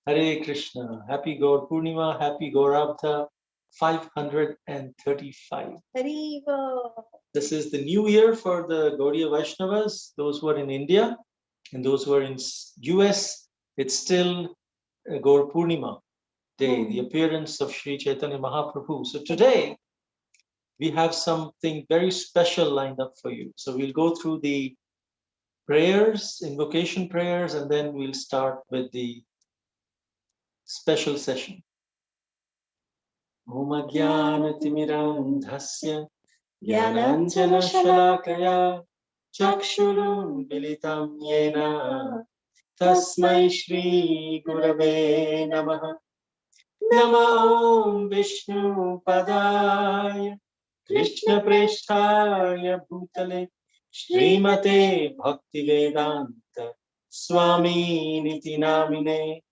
Hare Krishna. Happy Gaur Purnima. Happy Gaurabdha 535. Hariva. This is the new year for the Gaudiya Vaishnavas, those who are in India and those who are in US. It's still Gaur Purnima day, the appearance of Sri Chaitanya Mahaprabhu. So today we have something very special lined up for you. So we'll go through the prayers, invocation prayers, and then we'll start with the special session. Om Ajnanatimirandhasya Jnananjana Shalakaya Chakshurunmilitam Yena Tasmai Shri Gurave Namaha. Nama Om Vishnu Padaya Krishna Presthaya Bhutale Srimate Bhaktivedanta Swami Niti Namine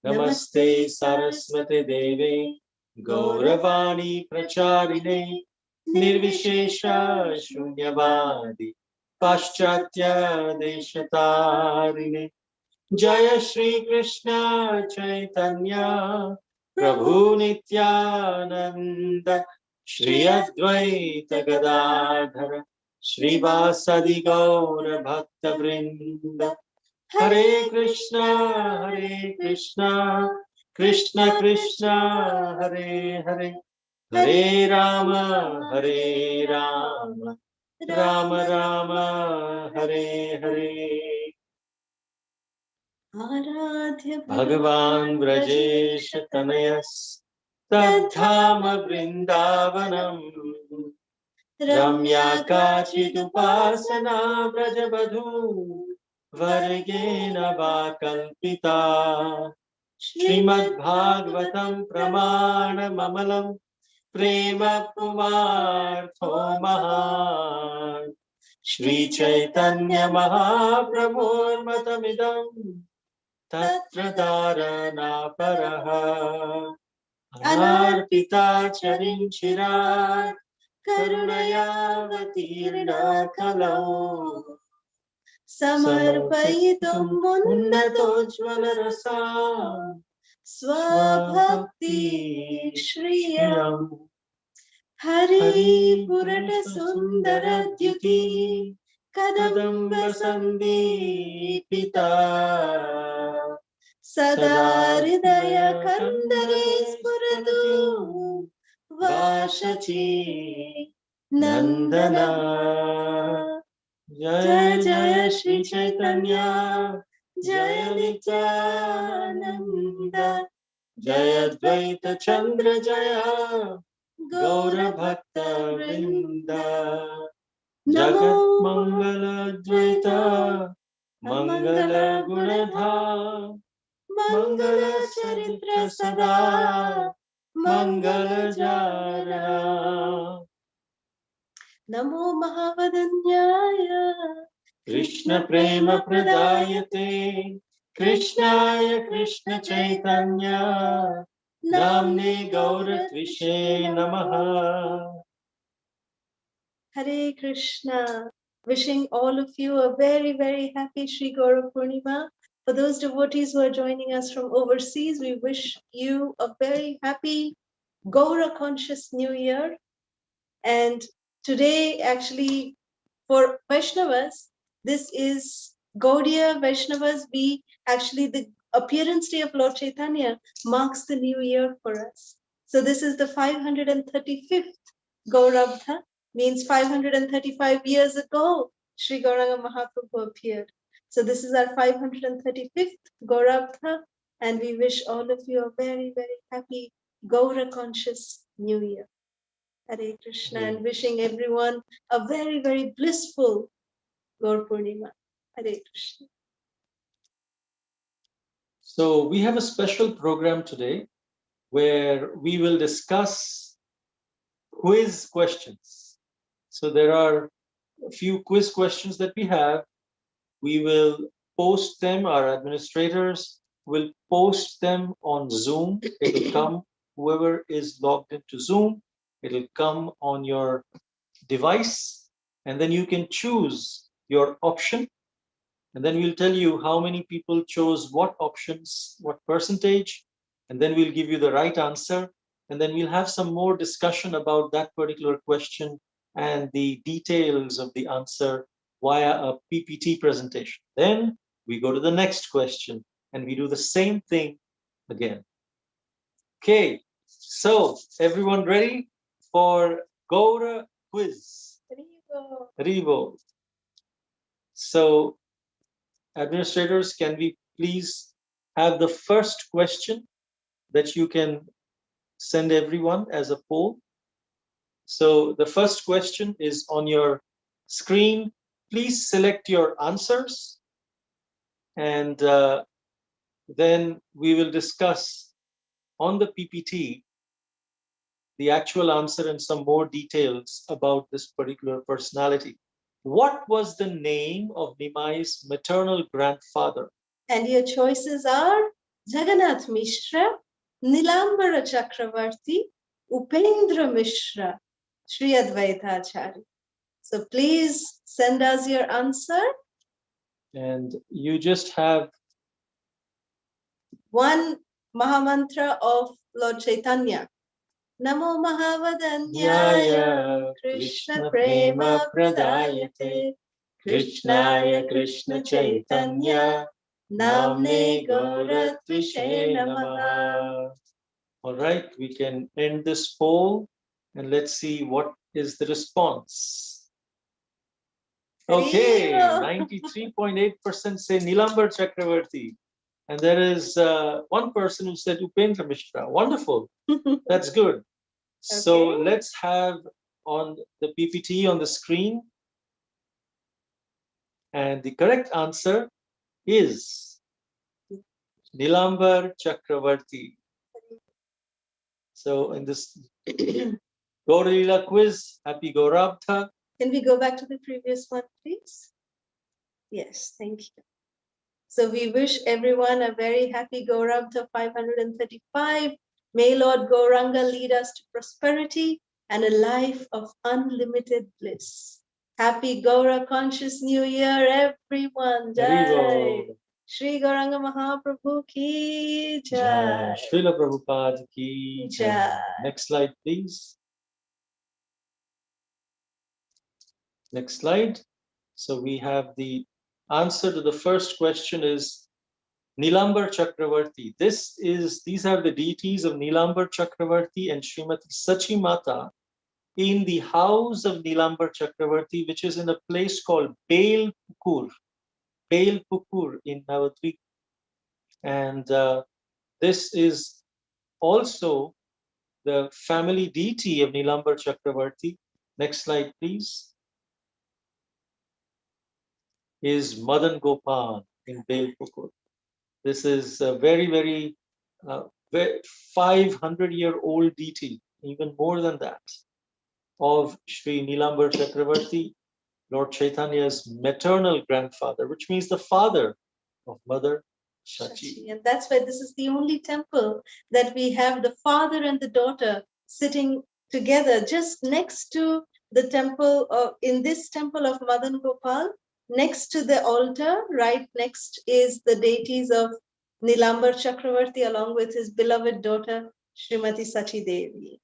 Namaste Saraswate Deve Gauravani Pracharine Nirvishesha Shunyavadi Paschatya Deshatarine Jaya Shri Krishna Chaitanya Prabhu Nityananda Shri Advaita Gadadhara Shri Vasadi Gaura Bhakta Vrinda Hare Krishna Krishna Krishna Hare Hare Hare Rama Rama Rama Hare Hare Aradhya Bhagavan Brajesh Tanayas Tadhama Vrindavanam Ramya Kachidupasana Brajabadhu Vargena Vakalpita Srimad Bhagavatam Pramana Mamalam Prema Pumartho Mahan Shri Chaitanya Mahaprabhur Matamidam Tatra Dharana Paraha Anarpita Charinchira Karunayavatirna Kalau Samarpayitum Unnatojvalarasa Swabhakti Shriyam Hari Purata Sundara Dyuti Kadamba Sandipita Sadaridaya Kandare Spuratu Vashachi Nandana Jaya Jaya Shri Chaitanya Jaya Nityananda Jaya Dvaita Chandra Jaya Gaura Bhakta Vrinda Jagat Mangala Dvaita Mangala Gunadha Mangala Charitra Sada Mangala Jara Namo Mahavadanyaya Krishna Prema Pradayate Krishnaya Krishna Chaitanya Namne Gaura Tvishe Namaha. Hare Krishna. Wishing all of you a very, very happy Sri Gaura Purnima. For those devotees who are joining us from overseas, we wish you a very happy Gaura conscious New Year. And today, actually, for Vaishnavas, this is Gaudiya Vaishnavas. We actually, the appearance day of Lord Chaitanya marks the new year for us. So this is the 535th Gaurabdha, means 535 years ago, Sri Gauranga Mahaprabhu appeared. So this is our 535th Gaurabdha, and we wish all of you a very, very happy Gaura conscious new year. Hare Krishna, and wishing everyone a very, very blissful Gaur Purnima. Hare Krishna. So we have a special program today where we will discuss quiz questions. So there are a few quiz questions that we have. We will post them, our administrators will post them on Zoom. It will come, whoever is logged into Zoom, it'll come on your device, and then you can choose your option, And then we'll tell you how many people chose what options, what percentage, and then we'll give you the right answer. And then we'll have some more discussion about that particular question and the details of the answer via a PPT presentation. Then we go to the next question and we do the same thing again. Okay, so everyone ready for Gaura quiz? Rivo. So administrators, can we please have the first question that you can send everyone as a poll? So the first question is on your screen. Please select your answers, and then we will discuss on the PPT the actual answer and some more details about this particular personality. What was the name of Nimai's maternal grandfather? And your choices are Jagannath Mishra, Nilambara Chakravarti, Upendra Mishra, Sri Advaitacharya. So please send us your answer. And you just have one Mahamantra of Lord Chaitanya. Namo Mahavadanyaya Krishna Prema Pradayate Krishnaya Krishna Chaitanya Namne Gauratvishe Namaha. All right, we can end this poll and let's see what is the response. Okay, 93.8% say Nilambar Chakravarti. And there is one person who said Upendra Mishra. Wonderful. That's good. So Okay. let's have on the PPT on the screen. And the correct answer is Nilambar Chakravarti. So in this Gaura quiz, happy Gaurabdha. Can we go back to the previous one, please? Yes, thank you. So we wish everyone a very happy Gaurabdha 535. May Lord Gauranga lead us to prosperity and a life of unlimited bliss. Happy Gaura Conscious New Year, everyone. Jai. Shri Gauranga Mahaprabhu ki jai. Srila Prabhupada ki jai. Next slide, please. Next slide. So we have the answer to the first question is Nilambar Chakravarti. These are the deities of Nilambar Chakravarti and Srimati Sachi Mata in the house of Nilambar Chakravarti, which is in a place called Bel Pukur in Navadvip. And this is also the family deity of Nilambar Chakravarti. Next slide, please. Is Madan Gopal in Bel Pukur. This is a very, very 500-year-old deity, even more than that, of Sri Nilambar Chakravarti, Lord Chaitanya's maternal grandfather, which means the father of Mother Shachi. And that's why this is the only temple that we have the father and the daughter sitting together just next to the temple in this temple of Madan Gopal. Next to the altar, right next is the deities of Nilambar Chakravarti along with his beloved daughter Srimati Sachi Devi.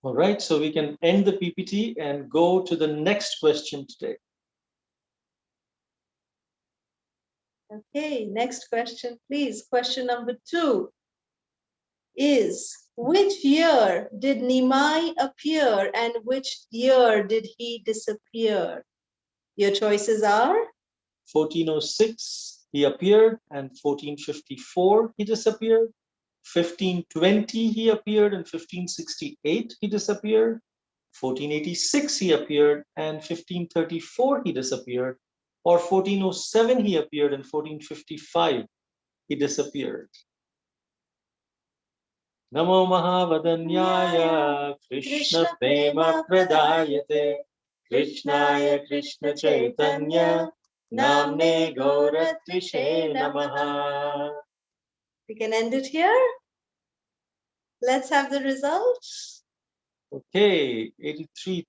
All right, so we can end the PPT and go to the next question today. Okay, next question, please. Question number 2 is, which year did Nimai appear and which year did he disappear? Your choices are 1406 he appeared and 1454 he disappeared. 1520 he appeared and 1568 he disappeared. 1486 he appeared and 1534 he disappeared. Or 1407 he appeared and 1455 he disappeared. Namo Mahavadanyaya Krishna Prema Pradayate Krishnaya Krishna Chaitanya Namne Gauratvishe Namaha. We can end it here. Let's have the results. Okay,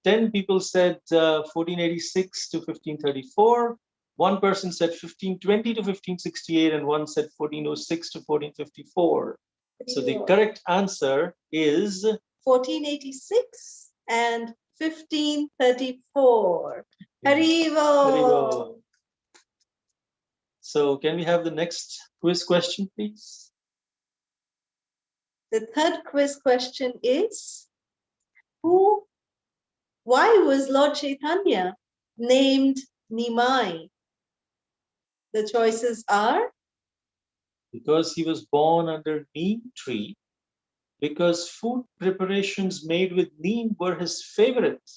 10 people said 1486 to 1534. One person said 1520 to 1568, and one said 1406 to 1454. So the correct answer is 1486 and 1534. Haribo. Haribo. So can we have the next quiz question, please? The third quiz question is, why was Lord Chaitanya named Nimai? The choices are because he was born under neem tree, because food preparations made with neem were his favorite,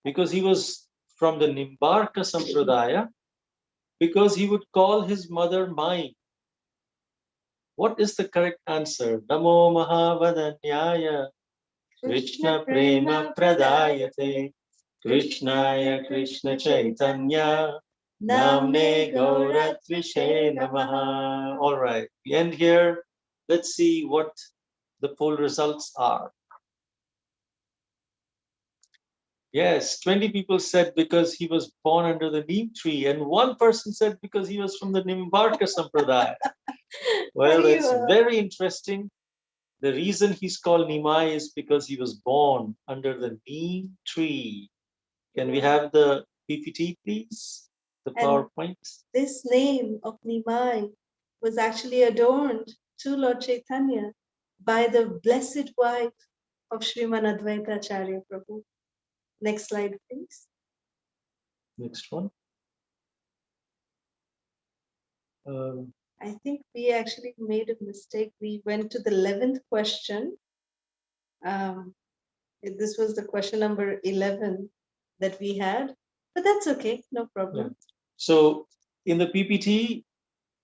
because he was from the Nimbarka Sampradaya, because he would call his mother Mai. What is the correct answer? Namo Mahavadanyaya Krishna Prema Pradayate Krishnaya Krishna Chaitanya Namne Gaura Tvishe Namaha. All right, we end here. Let's see what the poll results are. Yes, 20 people said because he was born under the neem tree, and one person said because he was from the Nimbarka Sampradaya. Well, that's very interesting. The reason he's called Nimai is because he was born under the neem tree. Can we have the PPT, please? The PowerPoint. This name of Nimai was actually adorned to Lord Chaitanya by the blessed wife of Sriman Advaita Acharya Prabhu. Next slide, please. Next one. I think we actually made a mistake. We went to the 11th question. This was the question number 11 that we had, but that's okay, no problem. Yeah. So in the PPT,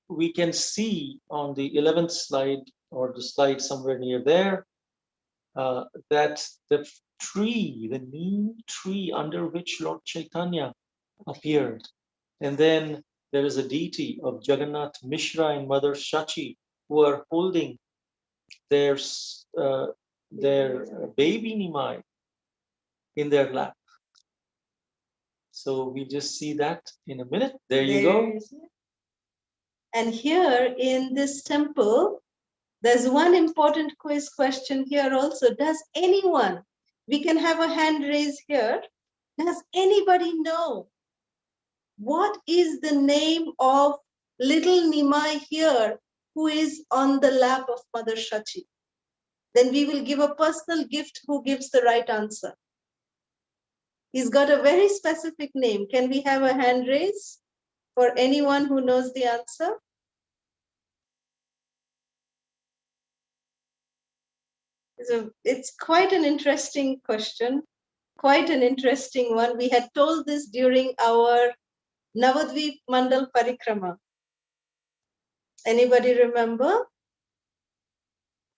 we can see on the 11th slide, or the slide somewhere near there, that the tree, the neem tree under which Lord Chaitanya appeared. And then there is a deity of Jagannath Mishra and Mother Shachi who are holding their baby Nimai in their lap. So we just see that in a minute. There you go. And here in this temple, there's one important quiz question here also. Does anyone, we can have a hand raise here, does anybody know what is the name of little Nimai here who is on the lap of Mother Shachi? Then we will give a personal gift who gives the right answer. He's got a very specific name. Can we have a hand raise for anyone who knows the answer? So it's quite an interesting question, quite an interesting one. We had told this during our Navadvip Mandal Parikrama. Anybody remember?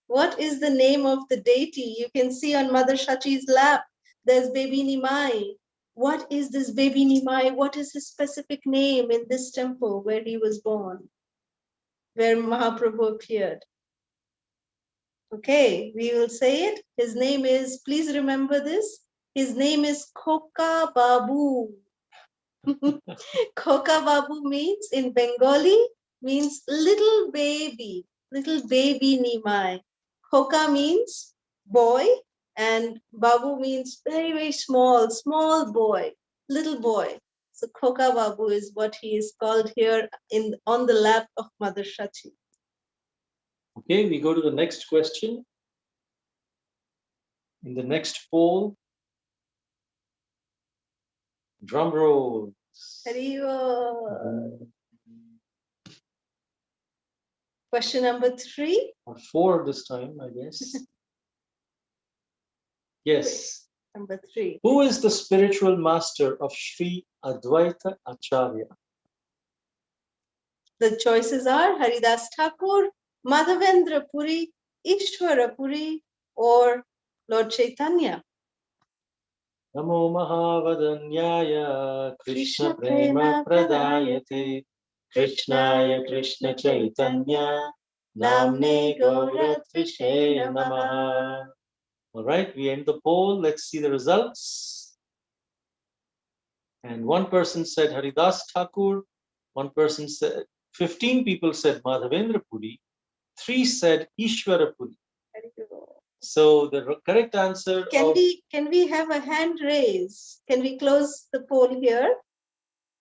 What is the name of the deity? You can see on Mother Shachi's lap, there's baby Nimai. What is this baby Nimai? What is his specific name in this temple where he was born, where Mahaprabhu appeared? Okay, we will say it. His name is, please remember this, his name is Khoka Babu. Khoka Babu means, in Bengali, means little baby Nimai. Khoka means boy, and Babu means very, very small, small boy, little boy. So Khoka Babu is what he is called here on the lap of Mother Shachi. Okay, we go to the next question. In the next poll, drum roll. Question number 3. Or 4 this time, I guess. Yes. Number 3. Who is the spiritual master of Sri Advaita Acharya? The choices are Haridas Thakur, Madhavendra Puri, Ishwara Puri, or Lord Chaitanya. Namo Mahavadanyaya Krishna Prema Pradayate Krishnaya Krishna Chaitanya Namne Gaura Tvishe Namaha. All right, we end the poll. Let's see the results. And one person said Haridas Thakur, one person said, 15 people said Madhavendra Puri, 3 said Ishwara Puri. So the correct answer can we have a hand raise? Can we close the poll here?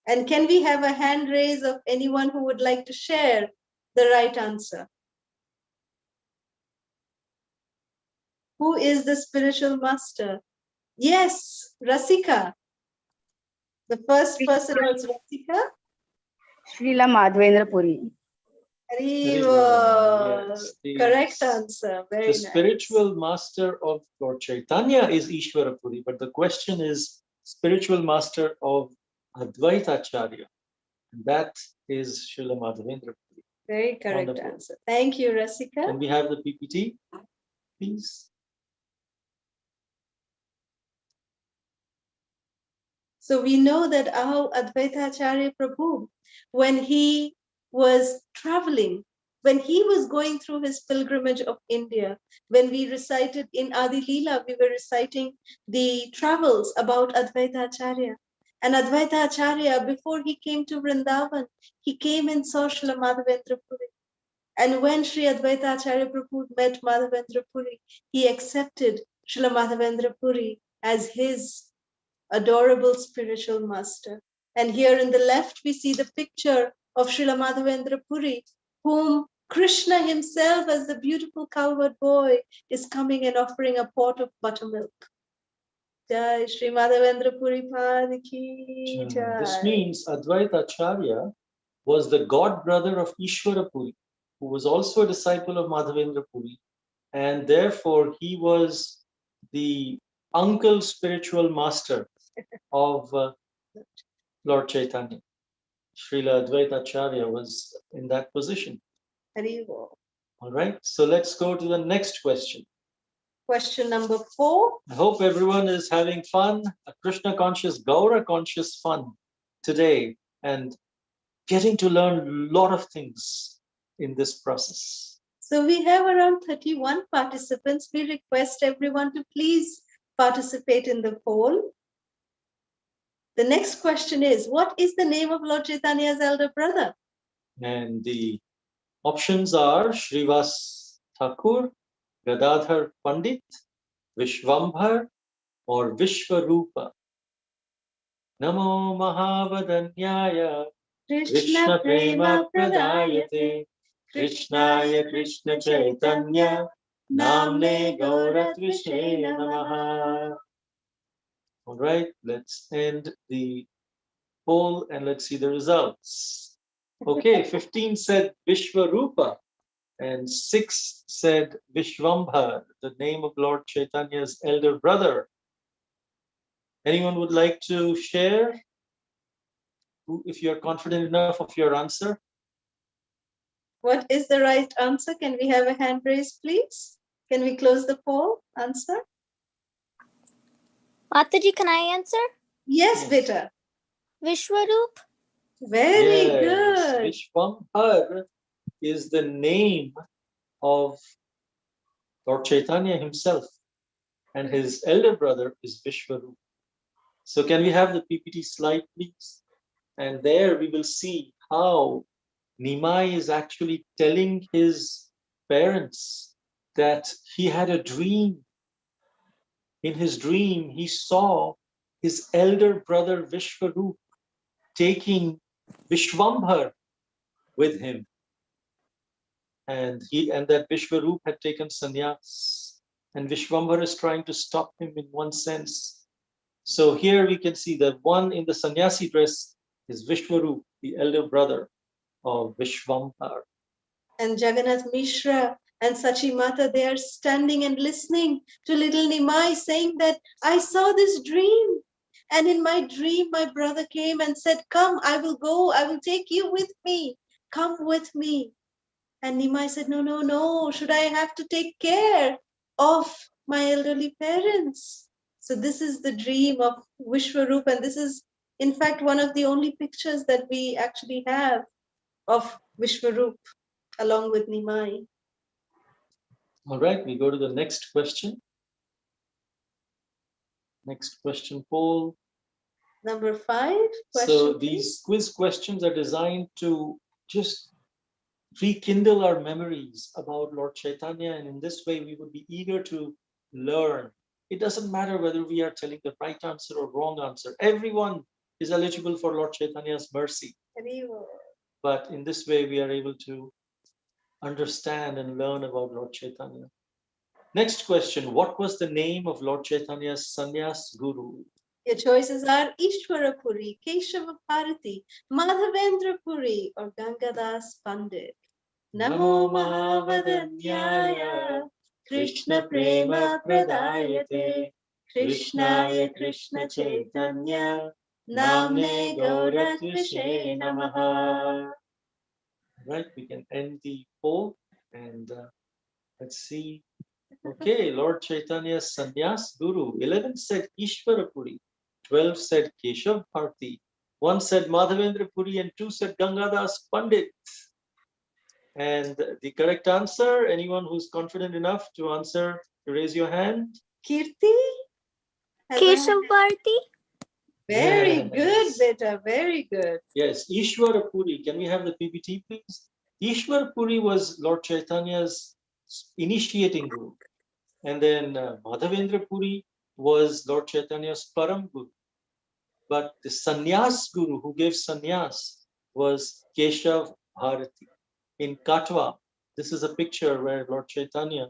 And can we have a hand raise of anyone who would like to share the right answer? Who is the spiritual master? Yes, Rasika. The first person was Rasika. Srila Madhavendra Puri. Very well, yes. Correct answer. Very The nice. spiritual master of Lord Chaitanya is Ishvara Puri, but the question is spiritual master of Advaita Acharya. That is Srila Madhavendra Puri. Very correct Wonderful. answer. Thank you, Rasika. Can we have the PPT, please? So we know that our Advaita Acharya Prabhu, when he was traveling, when he was going through his pilgrimage of India, when we recited in Adi Leela, we were reciting the travels about Advaita Acharya. And Advaita Acharya, before he came to Vrindavan, he came and saw Srila Madhavendra Puri. And when Sri Advaita Acharya Prabhu met Madhavendra Puri, he accepted Srila Madhavendra Puri as his adorable spiritual master. And here in the left, we see the picture of Srila Madhavendra Puri, whom Krishna himself, as the beautiful cowherd boy, is coming and offering a pot of buttermilk. Jai Sri Madhavendra Puri Pad ki jai. This means Advaita Acharya was the god brother of Ishvara Puri, who was also a disciple of Madhavendra Puri, and therefore he was the uncle spiritual master of Lord Chaitanya. Srila Advaita Acharya was in that position. Haribo. All right, so let's go to the next question. Question number 4. I hope everyone is having fun, a Krishna conscious, Gaura conscious fun today, and getting to learn a lot of things in this process. So we have around 31 participants. We request everyone to please participate in the poll. The next question is, what is the name of Lord Chaitanya's elder brother? And the options are Srivas Thakur, Gadadhar Pandit, Vishwambhar, or Vishwarupa. Namo Mahavadanyaya Krishna Prema Pradayate Krishnaya Krishna Chaitanya Namne Gauratvishe Namaha. All right, let's end the poll and let's see the results. Okay, 15 said Vishwarupa and 6 said Vishwambhar, the name of Lord Chaitanya's elder brother. Anyone would like to share? If you're confident enough of your answer? What is the right answer? Can we have a hand raise, please? Can we close the poll? Answer? Mataji, can I answer? Yes, beta. Vishwaroop. Very good. Vishwambhar is the name of Lord Chaitanya himself, and his elder brother is Vishwarup. So can we have the PPT slide, please? And there we will see how Nimai is actually telling his parents that he had a dream. In his dream, he saw his elder brother Vishwarup taking Vishwambhar with him. And that Vishwarup had taken sannyas. And Vishwambhar is trying to stop him in one sense. So here we can see that one in the sannyasi dress is Vishwarup, the elder brother of Vishwambhar. And Jagannath Mishra and Sachi Mata, they are standing and listening to little Nimai saying that I saw this dream. And in my dream, my brother came and said, come, I will go. I will take you with me. Come with me. And Nimai said, no, no, no. Should I have to take care of my elderly parents? So this is the dream of Vishwarup. And this is, in fact, one of the only pictures that we actually have of Vishwarup along with Nimai. All right, we go to the next question. Next question poll. Number 5 question. So please. these quiz questions are designed to just rekindle our memories about Lord Chaitanya, and in this way we would be eager to learn. It doesn't matter whether we are telling the right answer or wrong answer. Everyone is eligible for Lord Chaitanya's mercy. But in this way we are able to understand and learn about Lord Chaitanya. Next question, what was the name of Lord Chaitanya's sannyas guru? Your choices are Ishwara Puri, Keshava Bharati, Madhavendra Puri, or Gangadas Pandit. Namo Mahavadanyaya, Krishna Prema Pradayate, Krishnaya Krishna Chaitanya, Namne Gauratvise Namaha. Right, we can end the poll and let's see. Okay, Lord Chaitanya's sannyas guru. 11 said Ishwara Puri, 12 said Keshav Bharati, 1 said Madhavendra Puri, and 2 said Gangadas Pandit. And the correct answer, anyone who's confident enough to answer, to raise your hand. Kirti? Keshav Bharati. Very Yes. good, beta. Very good. Yes, Ishwara Puri. Can we have the PPT, please? Ishwara Puri was Lord Chaitanya's initiating guru. And then Madhavendra Puri was Lord Chaitanya's Param Guru. But the sannyas guru who gave sannyas was Keshav Bharati. In Katwa, this is a picture where Lord Chaitanya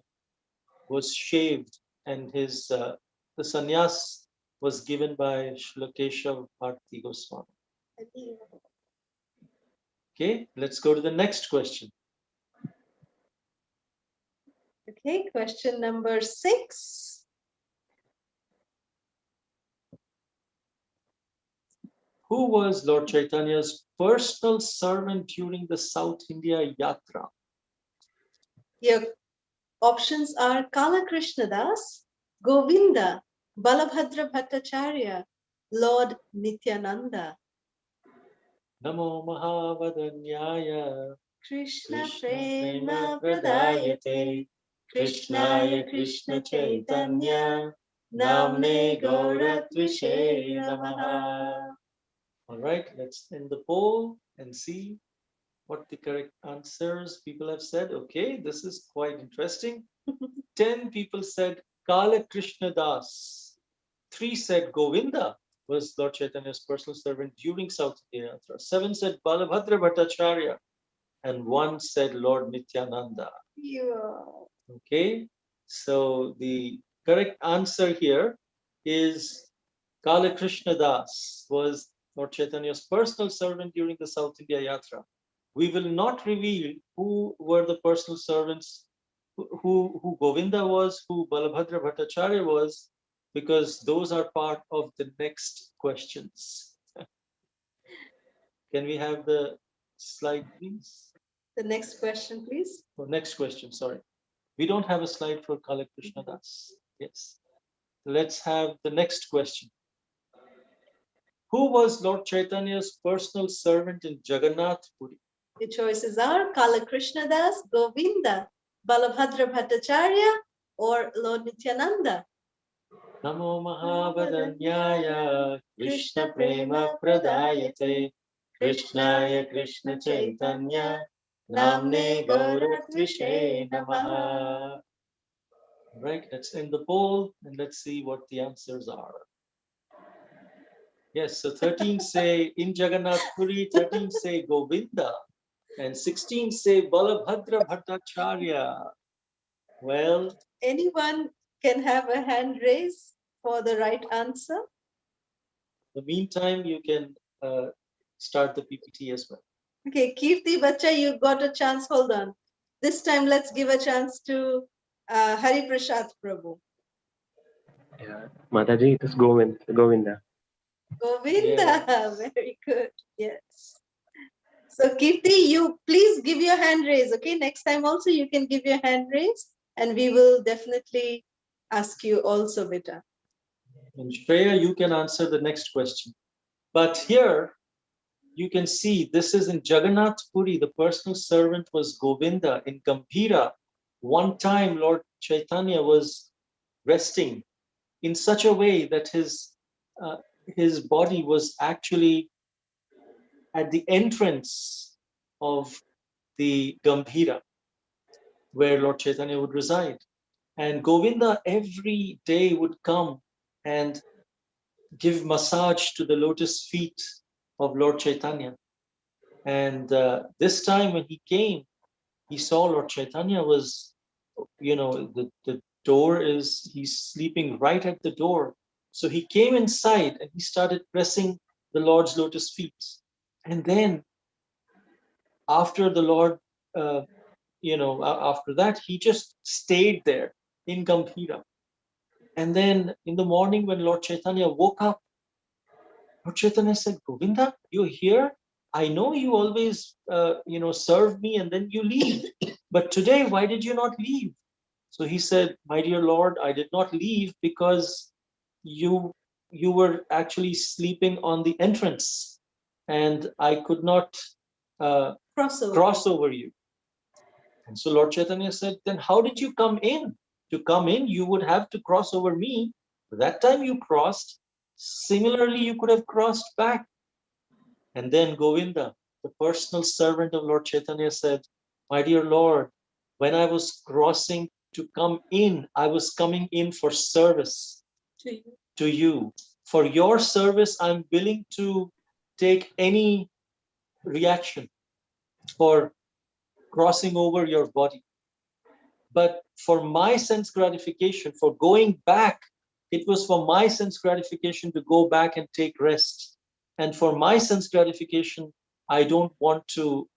was shaved and his the sannyas was given by Srila Keshav Bharati Goswami. Okay, let's go to the next question. Okay, question number 6. Who was Lord Chaitanya's personal servant during the South India Yatra? Your options are Kala Krishna Das, Govinda, Balabhadra Bhattacharya, Lord Nityananda. Namo Mahavadanyaya Krishna Krishna Prema Prema Pradayate, Pradayate Krishnaya Krishna Chaitanya, Namne Gauratvise Namaha. All right, let's end the poll and see what the correct answers people have said. Okay, this is quite interesting. 10 people said Kala Krishna Das. 3 said Govinda was Lord Chaitanya's personal servant during South India Yatra. 7 said Balabhadra Bhattacharya. And 1 said Lord Nityananda. Okay, so the correct answer here is Kala Krishna Das was Lord Chaitanya's personal servant during the South India Yatra. We will not reveal who were the personal servants, who Govinda was, who Balabhadra Bhattacharya was, because those are part of the next questions. Can we have the slide, please? The next question, please. Oh, next question, sorry. We don't have a slide for Kala Krishna Das. Yes. Let's have the next question. Who was Lord Chaitanya's personal servant in Jagannath Puri? Your choices are Kala Krishna Das, Govinda, Balabhadra Bhattacharya, or Lord Nityananda. Namo Mahavadanyaya Krishna Prema Pradayate Krishnaya Krishna Chaitanya Namne Gauratvise Namaha. Right, let's end the poll and let's see what the answers are. Yes, so 13 say in Jagannath Puri, 13 say Govinda, and 16 say Balabhadra Bhattacharya. Well, Anyone can have a hand raise for the right answer. in the meantime, you can start the PPT as well. Okay, Kirti Bacha, you got a chance. Hold on. This time, let's give a chance to Hari Prasad Prabhu. Yeah, Mataji, it is Govinda. Govinda, Yes. very good. Yes. So Kirti, you please give your hand raise. Okay, next time also you can give your hand raise, and we will definitely ask you also, beta. And Shreya, you can answer the next question. But here, you can see this is in Jagannath Puri. The personal servant was Govinda. In Gambhira, one time Lord Chaitanya was resting in such a way that his his body was actually at the entrance of the Gambhira, where Lord Chaitanya would reside. And Govinda every day would come and give massage to the lotus feet of Lord Chaitanya. And this time when he came, he saw Lord Chaitanya was, the door is, he's sleeping right at the door. So he came inside and he started pressing the Lord's lotus feet. And then after the Lord, after that, he just stayed there in Gambhira. And then in the morning when Lord Chaitanya woke up, Lord Chaitanya said, Govinda, you're here? I know you always, serve me and then you leave. But today, why did you not leave? So he said, my dear Lord, I did not leave because you were actually sleeping on the entrance and I could not cross over you. And so Lord Chaitanya said, then how did you come in? To come in, you would have to cross over me. That time you crossed. Similarly, you could have crossed back. And then Govinda, the personal servant of Lord Chaitanya, said, my dear Lord, when I was crossing to come in, I was coming in for service to you. For your service, I'm willing to take any reaction for crossing over your body. But for my sense gratification, for going back, it was for my sense gratification to go back and take rest. And for my sense gratification, I don't want to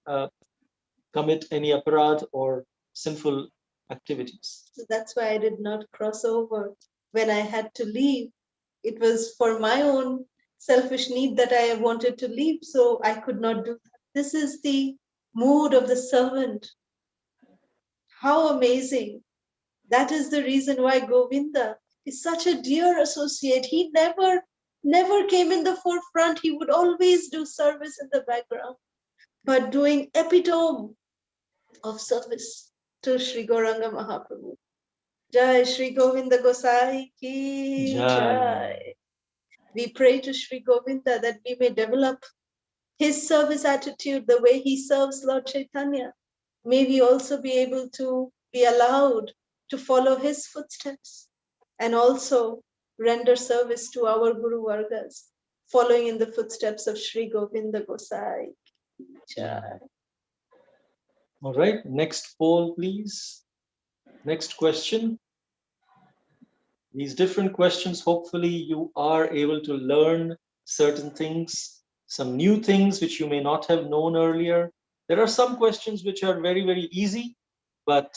commit any aparad or sinful activities. So that's why I did not cross over. When I had to leave, it was for my own selfish need that I wanted to leave, so I could not do that. This is the mood of the servant. How amazing. That is the reason why Govinda is such a dear associate. He never came in the forefront. He would always do service in the background, but doing epitome of service to Sri Gauranga Mahaprabhu. Jai Sri Govinda Gosai ki jai. We pray to Sri Govinda that we may develop his service attitude the way he serves Lord Chaitanya. May we also be able to be allowed to follow his footsteps and also render service to our Guru Vargas, following in the footsteps of Sri Govinda Gosai. Jai. All right, next poll, please. Next question. These different questions, hopefully you are able to learn certain things, some new things which you may not have known earlier. There are some questions which are very, very easy, but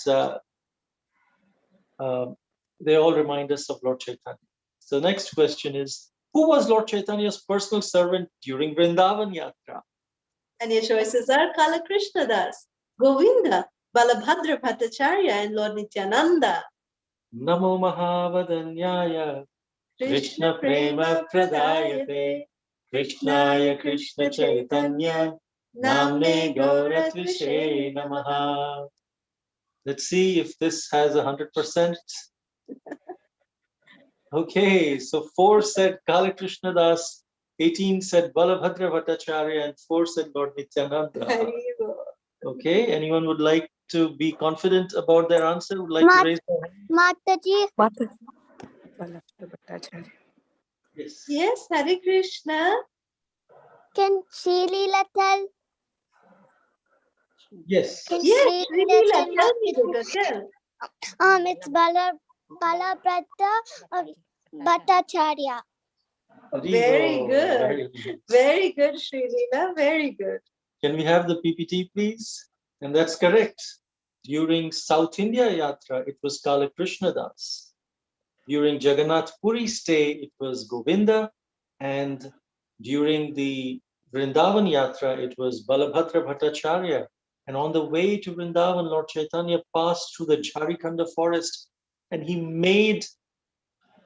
they all remind us of Lord Chaitanya. So next question is, who was Lord Chaitanya's personal servant during Vrindavan Yatra? And your choices are Kala Krishna Das, Govinda, Balabhadra Bhattacharya, and Lord Nityananda. Namo Mahavadanyaya Krishna Prema Pradayate Krishnaya Krishna Chaitanya Namne Gaura Tvishe Namaha. Let's see if this has 100%. Okay, so 4 said Kala Krishna Das, 18 said Balabhadra Bhattacharya, and 4 said Lord Nityananda. Okay, anyone would like to be confident about their answer? Would like to raise their hand? Mataji, Yes. Yes, Hare Krishna. can Sri Leela tell? Yes. Can Yes, Sri Sri Leela Leela, tell? tell me, Beta, tell. It's Balabhadra Bhattacharya. Very good. Very good. Very good, Sri Leela, very good. Can we have the PPT, please? And that's correct. During South India Yatra, it was Kala Krishna Das. During Jagannath Puri stay, it was Govinda. And during the Vrindavan Yatra, it was Balabhadra Bhattacharya. And on the way to Vrindavan, Lord Chaitanya passed through the Jharikanda forest and he made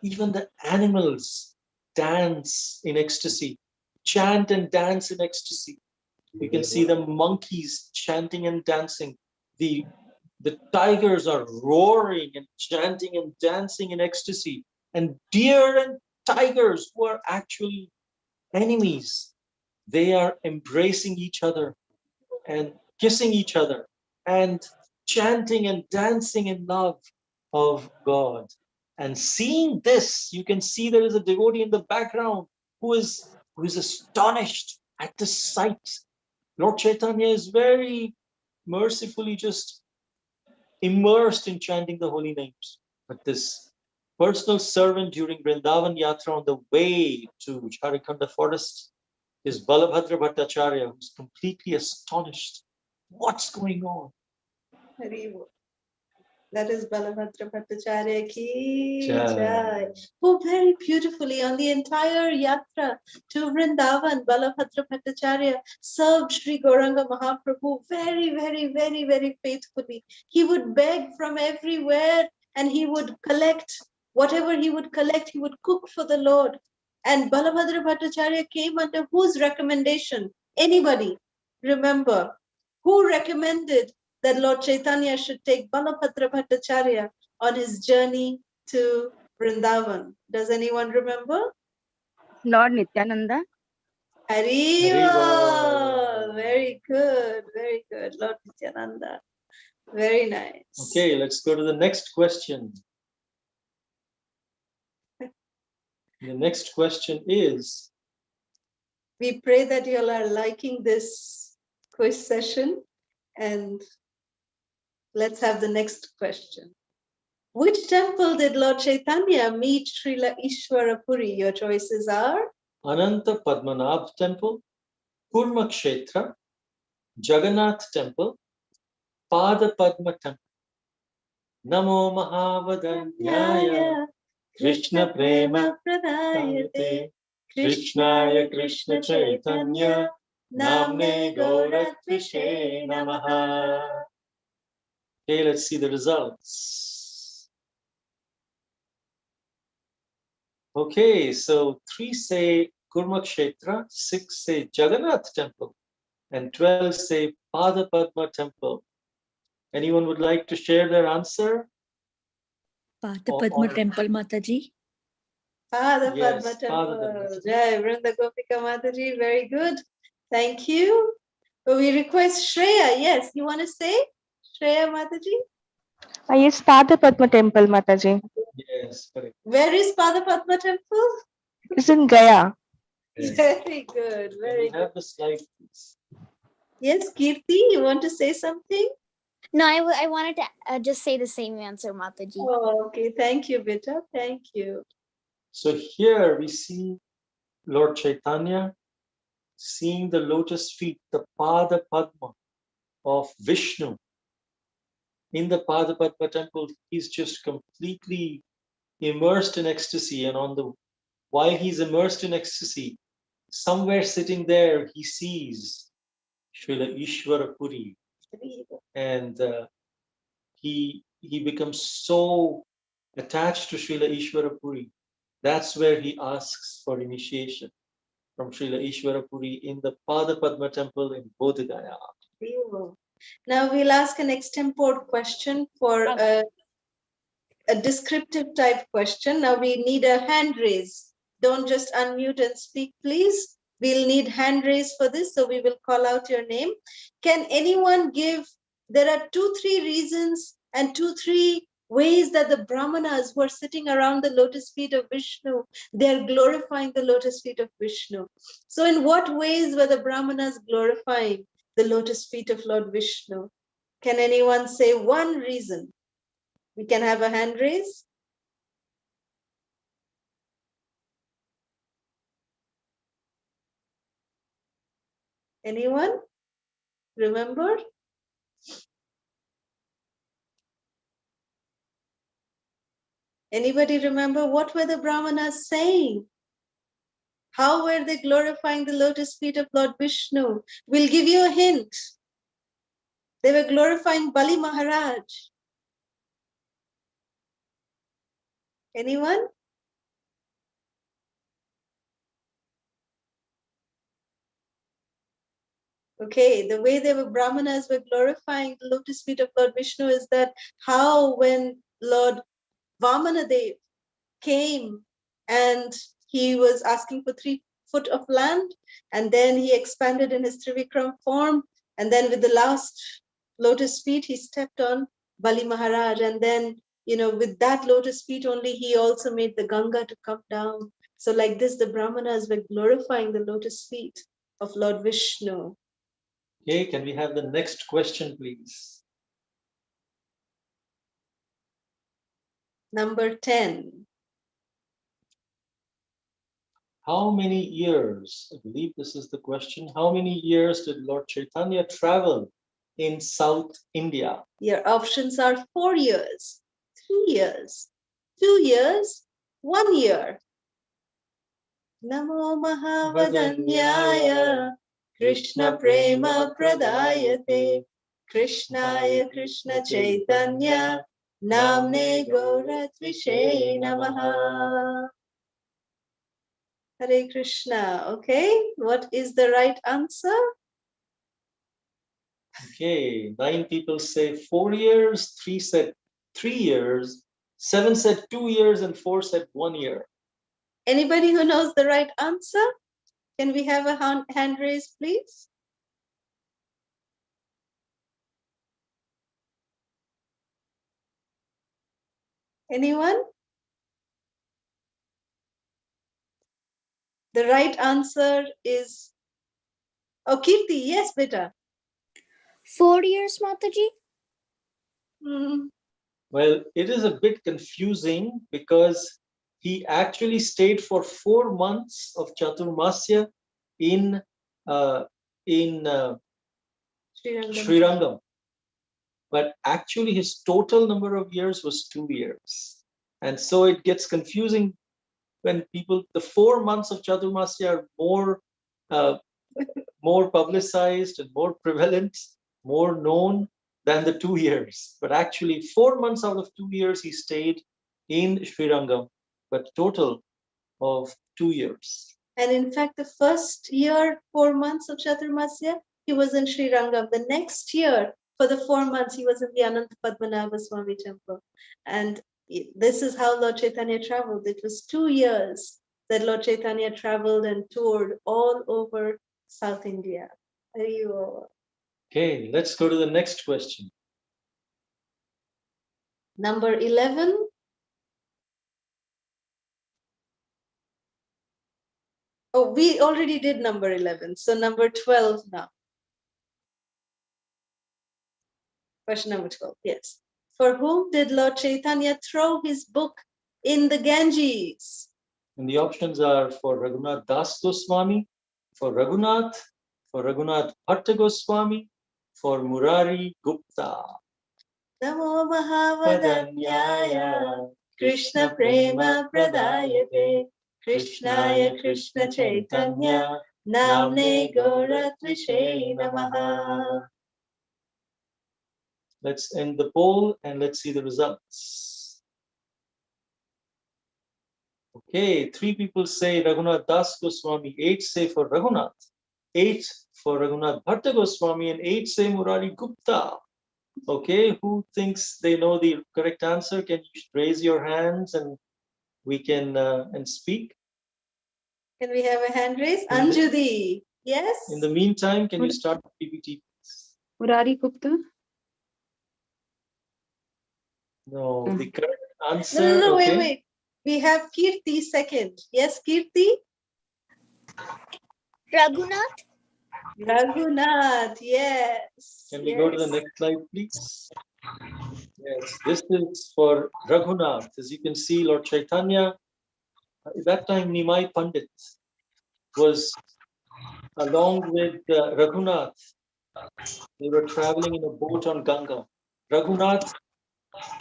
even the animals dance in ecstasy, chant and dance in ecstasy. You can see the monkeys chanting and dancing. The tigers are roaring and chanting and dancing in ecstasy. And deer and tigers were actually enemies, they are embracing each other and kissing each other and chanting and dancing in love of God. And seeing this, you can see there is a devotee in the background who is astonished at this sight. Lord Chaitanya is very mercifully just immersed in chanting the holy names. But this personal servant during Vrindavan Yatra on the way to Charikanda forest is Balabhadra Bhattacharya, who's completely astonished. What's going on? Hari Bol. That is Balabhadra Bhattacharya ki Jai. jai. Who very beautifully on the entire yatra to Vrindavan, Balabhadra Bhattacharya served Sri Gauranga Mahaprabhu very, very, very, very faithfully. He would beg from everywhere and he would collect whatever he would collect, he would cook for the Lord. And Balabhadra Bhattacharya came under whose recommendation? Anybody remember? Who recommended that Lord Chaitanya should take Balabhadra Bhattacharya on his journey to Vrindavan? Does anyone remember? Lord Nityananda. Hari Hari Bol. Bol. Very good, very good. Lord Nityananda. Very nice. Okay, let's go to the next question. The next question is, We pray that you all are liking this quiz session, and let's have the next question. Which temple did Lord Chaitanya meet Srila Ishwarapuri? Your choices are Ananta Padmanabh Temple, Kurma Kshetra, Jagannath Temple, Pada Padma Temple. Namo Mahavadanyaya Krishna Prema Pradayate Krishnaya Krishna Chaitanya Namne Gauratvishe Namaha. Okay, let's see the results. Okay, so 3 say Kurma Kshetra, 6 say Jagannath Temple, and 12 say Pada Padma Temple. Anyone would like to share their answer? Pada Padma Temple, Mataji. Pada Yes, Padma Pada Temple. Padma. Jai Vrinda Gopika Mataji. Very good. Thank you. We request Shreya. Yes, you want to say? Shreya Mataji? Yes, Pada Padma Temple, Mataji. Yes, correct. Where is Pada Padma Temple? It's in Gaya. Yes. Very good. Can Very we good. have the slide, please? Yes, Kirti, you want to say something? No, I wanted to just say the same answer, Mataji. Oh, okay. Thank you, Beta. Thank you. So here we see Lord Chaitanya seeing the lotus feet, the Pada Padma of Vishnu. In the Pada Padma temple, he's just completely immersed in ecstasy. And while he's immersed in ecstasy, somewhere sitting there, he sees Srila Ishwara Puri. And he becomes so attached to Srila Ishwara Puri. That's where he asks for initiation from Srila Ishwara Puri in the Pada Padma temple in Bodh Gaya. Now we'll ask an extempore question for a descriptive type question. Now we need a hand raise. Don't just unmute and speak, please. We'll need hand raise for this, so we will call out your name. Can anyone give, there are 2-3 reasons and 2-3 ways that the Brahmanas who are sitting around the lotus feet of Vishnu, they're glorifying the lotus feet of Vishnu. So in what ways were the Brahmanas glorifying the lotus feet of Lord Vishnu? Can anyone say one reason? We can have a hand raise. Anyone remember? Anybody remember what were the Brahmanas saying? How were they glorifying the lotus feet of Lord Vishnu? We'll give you a hint. They were glorifying Bali Maharaj. Anyone? Okay, the way they were Brahmanas were glorifying the lotus feet of Lord Vishnu is that how when Lord Vamanadev came and he was asking for foot of land, and then he expanded in his Trivikram form, and then with the last lotus feet, he stepped on Bali Maharaj, and then, with that lotus feet only, he also made the Ganga to come down. So like this, the Brahmanas were glorifying the lotus feet of Lord Vishnu. Okay, can we have the next question, please? Number 10. How many years, I believe this is the question, how many years did Lord Chaitanya travel in South India? Your options are 4 years, 3 years, 2 years, 1 year. Namo Mahavadanyaya Krishna Prema Pradayate Krishnaya Krishna Chaitanya Namne Gaura Tvishe Namaha. Hare Krishna. Okay, what is the right answer? Okay, 9 people say 4 years, 3 said 3 years, 7 said 2 years, and 4 said 1 year. Anybody who knows the right answer? Can we have a hand raise, please? Anyone? The right answer is, oh, Kirti, yes, beta. 4 years, Mataji? Well, it is a bit confusing because he actually stayed for 4 months of Chaturmasya in Srirangam. But actually his total number of years was 2 years. And so it gets confusing when people, the 4 months of Chaturmasya are more publicized and more prevalent, more known than the 2 years. But actually 4 months out of 2 years he stayed in Srirangam, but total of 2 years. And in fact, the first year, 4 months of Chaturmasya, he was in Srirangam. The next year, for the 4 months, he was in the Ananta Padmanabha Swami temple. And this is how Lord Chaitanya traveled. It was 2 years that Lord Chaitanya traveled and toured all over South India. Okay, let's go to the next question. Number 11. Oh, we already did number 11. So number 12 now. Question number 12, yes. For whom did Lord Chaitanya throw his book in the Ganges? And the options are for Raghunath Das Goswami, for Raghunath Bhatta Goswami, for Murari Gupta. Namo Mahavadanyaya Krishna Prema Pradayate Krishnaya Krishna Chaitanya Namne Gaura Tvishe Namaha. Let's end the poll and let's see the results. Okay, 3 people say Raghunath Das Goswami, 8 say for Raghunath, 8 for Raghunath Bhatta Goswami, and 8 say Murari Gupta. Okay, who thinks they know the correct answer? Can you raise your hands and we can and speak? Can we have a hand raise? Anjudi, yes? In the meantime, can you start the PPT, please? Murari Gupta. No, the correct answer. No, okay. wait. We have Kirti second. Yes, Kirti? Raghunath? Raghunath, yes. Can we go to the next slide, please? Yes, this is for Raghunath. As you can see, Lord Chaitanya, at that time, Nimai Pandit was along with Raghunath. They were traveling in a boat on Ganga. Raghunath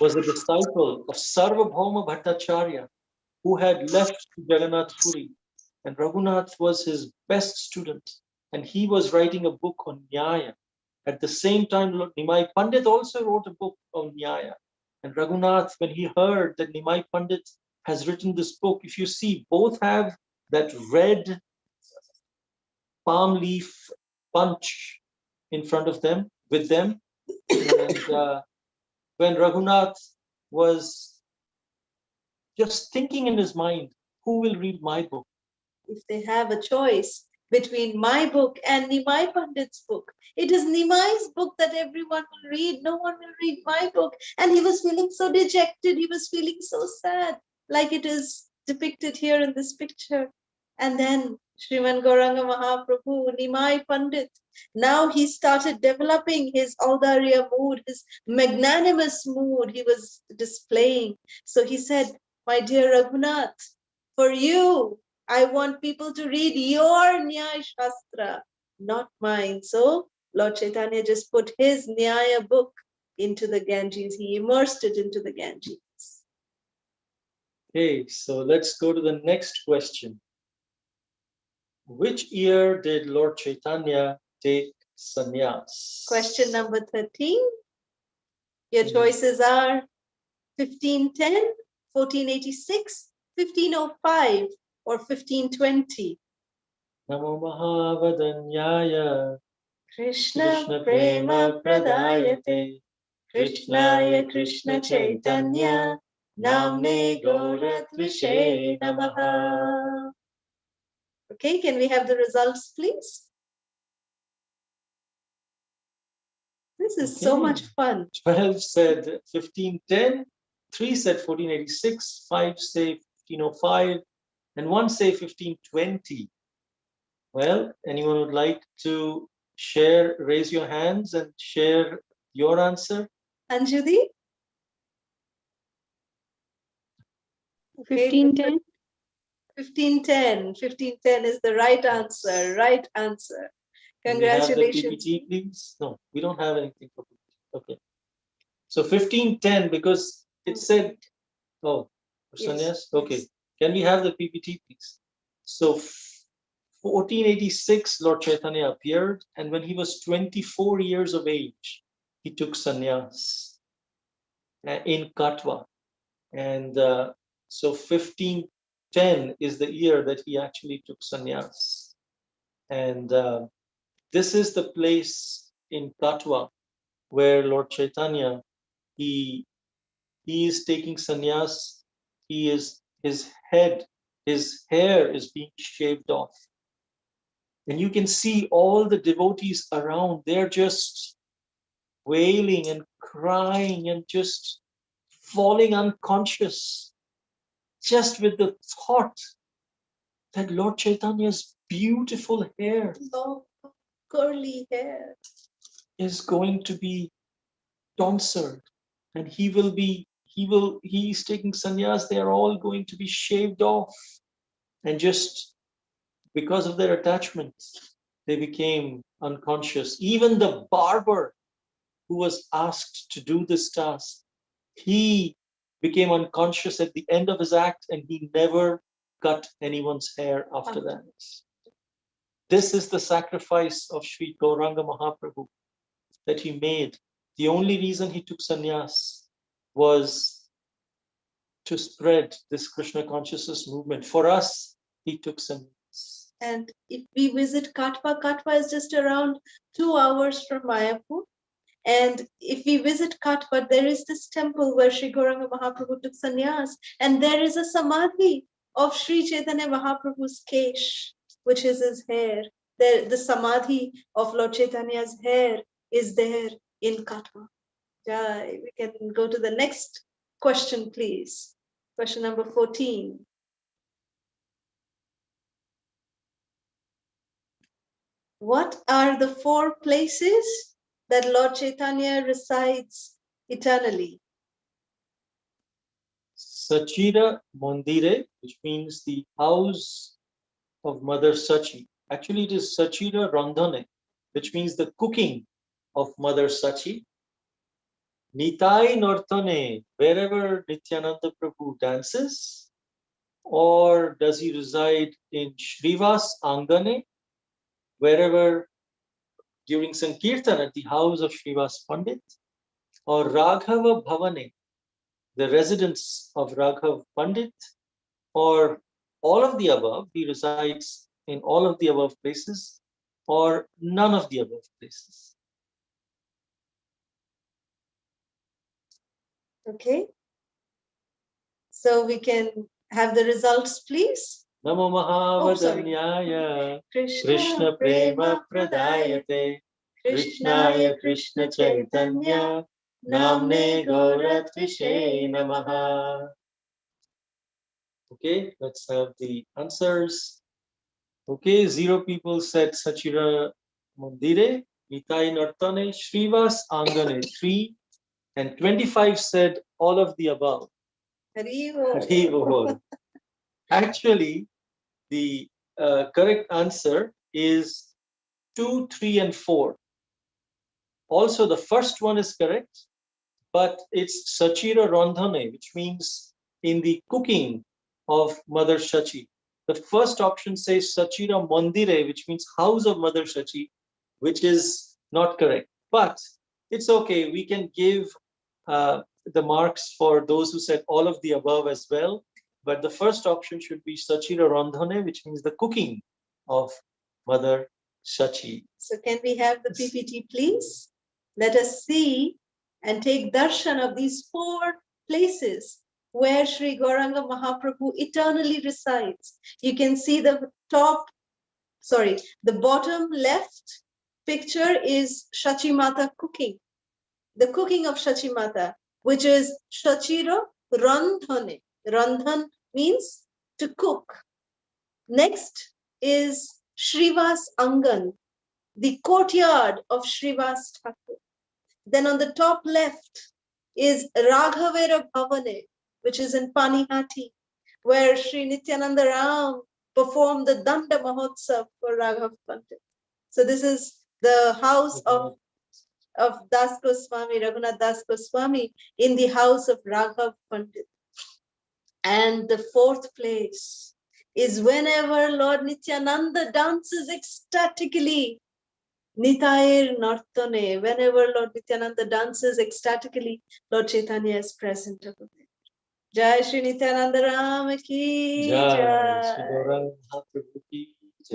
was a disciple of Sarvabhauma Bhattacharya, who had left Jagannath Puri. And Raghunath was his best student. And he was writing a book on Nyaya. At the same time, Lord Nimai Pandit also wrote a book on Nyaya. And Raghunath, when he heard that Nimai Pandit has written this book, if you see, both have that red palm leaf bunch in front of them, with them. And when Raghunath was just thinking in his mind, who will read my book? if they have a choice between my book and Nimai Pandit's book, it is Nimai's book that everyone will read. No one will read my book. And he was feeling so dejected. He was feeling so sad, like it is depicted here in this picture. And then Sriman Gauranga Mahaprabhu, Nimai Pandit, now he started developing his Audariya mood, his magnanimous mood he was displaying. So he said, my dear Raghunath, for you, I want people to read your Nyaya Shastra, not mine. So Lord Chaitanya just put his Nyaya book into the Ganges. He immersed it into the Ganges. Okay, so let's go to the next question. Which year did Lord Chaitanya take sannyas? Question number 13. Your Mhm. choices are 1510, 1486, 1505, or 1520. Namo Mahavadanyaya Krishna Krishna Prema Prema Pradayate Pradayate Krishnaya Krishnaya Krishna Chaitanya Namne Gauratvishe Namaha. Okay, can we have the results, please? This is so Okay. much fun. 12 said 1510, 3 said 1486, 5 say 1505, and 1 say 1520. Well, anyone would like to share, raise your hands and share your answer? Anjali? Okay, 1510. 1510. 1510 is the right answer. Right answer. Can we have the Congratulations. PPT, please? No, we don't have anything for PPT. Okay. So 1510, because it said, oh, Yes, sannyas? Okay. yes. Can we have the PPT, please? So 1486, Lord Chaitanya appeared, and when he was 24 years of age, he took sannyas in Katwa. And so 1510 is the year that he actually took sannyas. And this is the place in Katwa where Lord Chaitanya, he is taking sannyas. He is, his hair is being shaved off. And you can see all the devotees around, they're just wailing and crying and just falling unconscious, just with the thought that Lord Chaitanya's beautiful hair Long, curly hair. is going to be tonsured, and he's taking sannyas, they are all going to be shaved off. And just because of their attachment, they became unconscious. Even the barber who was asked to do this task, he became unconscious at the end of his act, and he never cut anyone's hair after that. This is the sacrifice of Sri Gauranga Mahaprabhu that he made. The only reason he took sannyas was to spread this Krishna consciousness movement. For us, he took sannyas. And if we visit Katwa, Katwa is just around 2 hours from Mayapur. And if we visit Katwa, there is this temple where Sri Gauranga Mahaprabhu took sannyas, and there is a samadhi of Sri Chaitanya Mahaprabhu's kesh, which is his hair. The samadhi of Lord Chaitanya's hair is there in Katwa. Jai. We can go to the next question, please. Question number 14. What are the 4 places that Lord Chaitanya resides eternally? Sachira Mandire, which means the house of Mother Sachi. Actually, it is Sachira Randhane, which means the cooking of Mother Sachi. Nitai Nortane, wherever Nityananda Prabhu dances, or does he reside in Shrivas Angane, wherever during Sankirtan at the house of Shrivas Pandit, or Raghava Bhavane, the residence of Raghav Pandit, or all of the above, he resides in all of the above places, or none of the above places. Okay. So we can have the results, please. Namo Mahavadanyaya Krishna Prema Pradayate Krishnaya Krishna Chaitanya Namne Gaura Tvishe Namaha. Okay, let's have the answers. Okay, 0 people said Sachira Mandire, Nitai Nartane, Shrivas Angane 3, and 25 said all of the above. Hari Bol. Hari Bol. Actually, the correct answer is 2, 3, and 4. Also, the first one is correct, but it's Sachira Randhane, which means in the cooking of Mother Shachi. The first option says Sachira Mandire, which means house of Mother Shachi, which is not correct. But it's okay. We can give the marks for those who said all of the above as well. But the first option should be Sachira Randhane, which means the cooking of Mother Shachi. So can we have the PPT, please? Let us see and take darshan of these 4 places where Sri Gauranga Mahaprabhu eternally resides. You can see the bottom left picture is Shachi Mata cooking. The cooking of Shachi Mata, which is Shachira Randhane. Randhan means to cook. Next is Shrivas Angan, the courtyard of Shrivas Thakur. Then on the top left is Raghavera Bhavane, which is in Panihati, where Sri Nityananda Ram performed the Danda Mahotsav for Raghav Pandit. So this is the house of Das Goswami, Raghunath Das Goswami, in the house of Raghav Pandit. And the 4th place is whenever Lord Nityananda dances ecstatically. Nitair Nartane, whenever Lord Nityananda dances ecstatically, Lord Chaitanya is present over there. Jai Shri Nityananda Ram ki jai.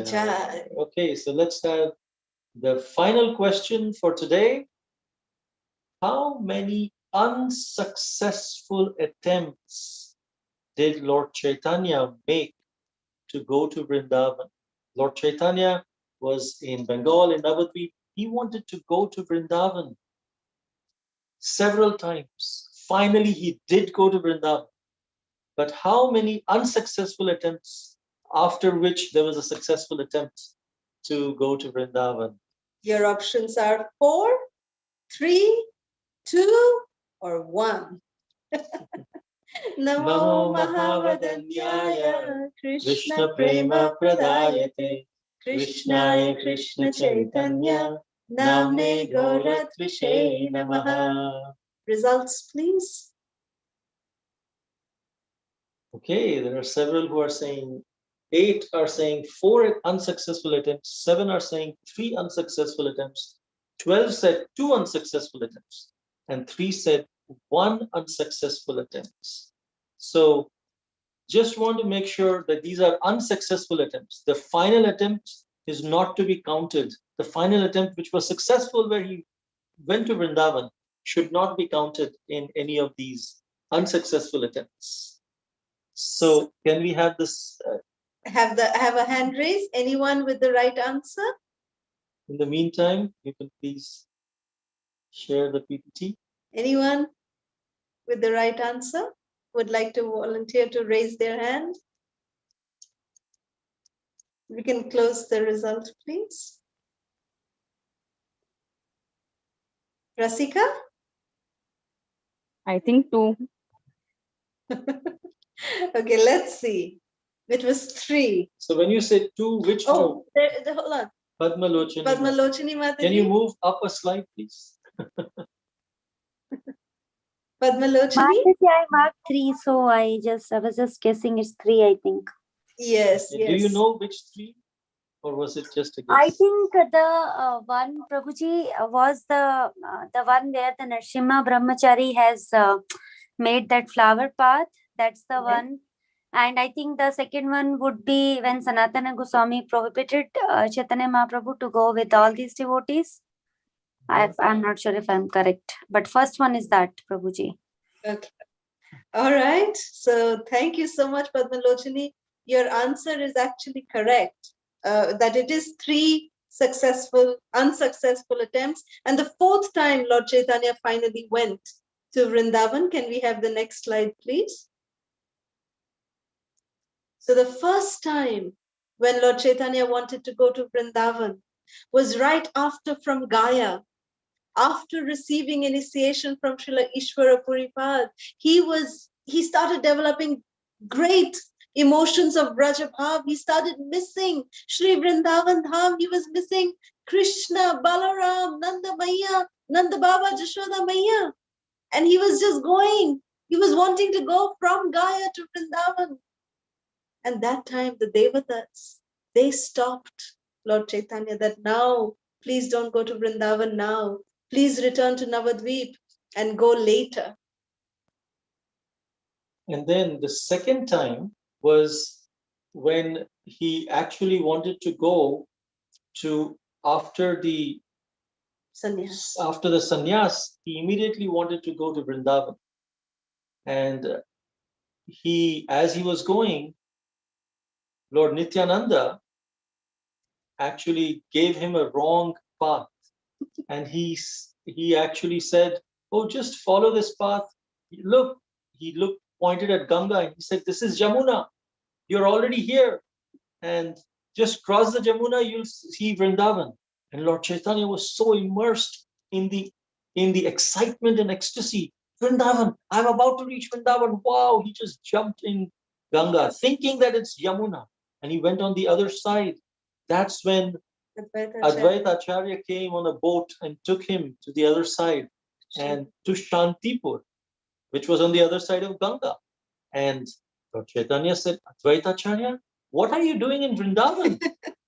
Jai. Okay, so let's have the final question for today. How many unsuccessful attempts did Lord Chaitanya make to go to Vrindavan? Lord Chaitanya was in Bengal, in Navadvip. He wanted to go to Vrindavan several times. Finally, he did go to Vrindavan. But how many unsuccessful attempts after which there was a successful attempt to go to Vrindavan? Your options are 4, 3, 2, or 1. Namo Mahavadanyaya Krishna Prema Pradayate Krishnaya Krishna Chaitanya Namne Gaura Tvishe Namaha. Results, please. Okay, there are several who are saying 8 are saying 4 unsuccessful attempts, 7 are saying 3 unsuccessful attempts, 12 said 2 unsuccessful attempts, and 3 said 1 unsuccessful attempt. So just want to make sure that these are unsuccessful attempts. The final attempt is not to be counted. The final attempt, which was successful where he went to Vrindavan, should not be counted in any of these unsuccessful attempts. So can we have this? Have a hand raised. Anyone with the right answer? In the meantime, you can please share the PPT. Anyone with the right answer would like to volunteer to raise their hand? We can close the result, please. Rasika? I think 2. Okay, let's see. It was 3. So when you say 2, which 2? Oh, hold on. Padmalochani. Padmalochani Mataji. Can you move up a slide, please? Padmalochani? Mataji, I marked 3, so I was just guessing it's 3, I think. Yes, yes. Do you know which 3? Or was it just a guess? I think the one, Prabhuji, was the one where the Narsimha Brahmachari has made that flower path. That's the one. And I think the second one would be when Sanatana Goswami prohibited Chaitanya Mahaprabhu to go with all these devotees. I'm not sure if I'm correct. But first one is that, Prabhuji. Okay. All right. So thank you so much, Padmalochani. your answer is actually correct, that it is 3 unsuccessful attempts. And the 4th time Lord Chaitanya finally went to Vrindavan. Can we have the next slide, please? So the first time when Lord Chaitanya wanted to go to Vrindavan was right after from Gaya. After receiving initiation from Srila Ishvara Puripad, he started developing great emotions of Brajabhav. He started missing Sri Vrindavan Dham. He was missing Krishna, Balaram, Nanda Maya, Nanda Baba, Jashoda Maya. And he was just going. He was wanting to go from Gaya to Vrindavan. And that time the Devatas, they stopped Lord Chaitanya that now, please don't go to Vrindavan now. Please return to Navadvip and go later. And then the second time was when he actually wanted to go to after the sannyas, he immediately wanted to go to Vrindavan. And as he was going, Lord Nityananda actually gave him a wrong path. And he actually said, oh, just follow this path. Look, he pointed at Ganga and he said, this is Jamuna. You're already here. And just cross the Jamuna, you'll see Vrindavan. And Lord Chaitanya was so immersed in the excitement and ecstasy. Vrindavan, I'm about to reach Vrindavan. Wow, he just jumped in Ganga, thinking that it's Yamuna. And he went on the other side. That's when Advaita Acharya came on a boat and took him to the other side and to Shantipur, which was on the other side of Ganga. And Lord Chaitanya said, Advaita Acharya, what are you doing in Vrindavan?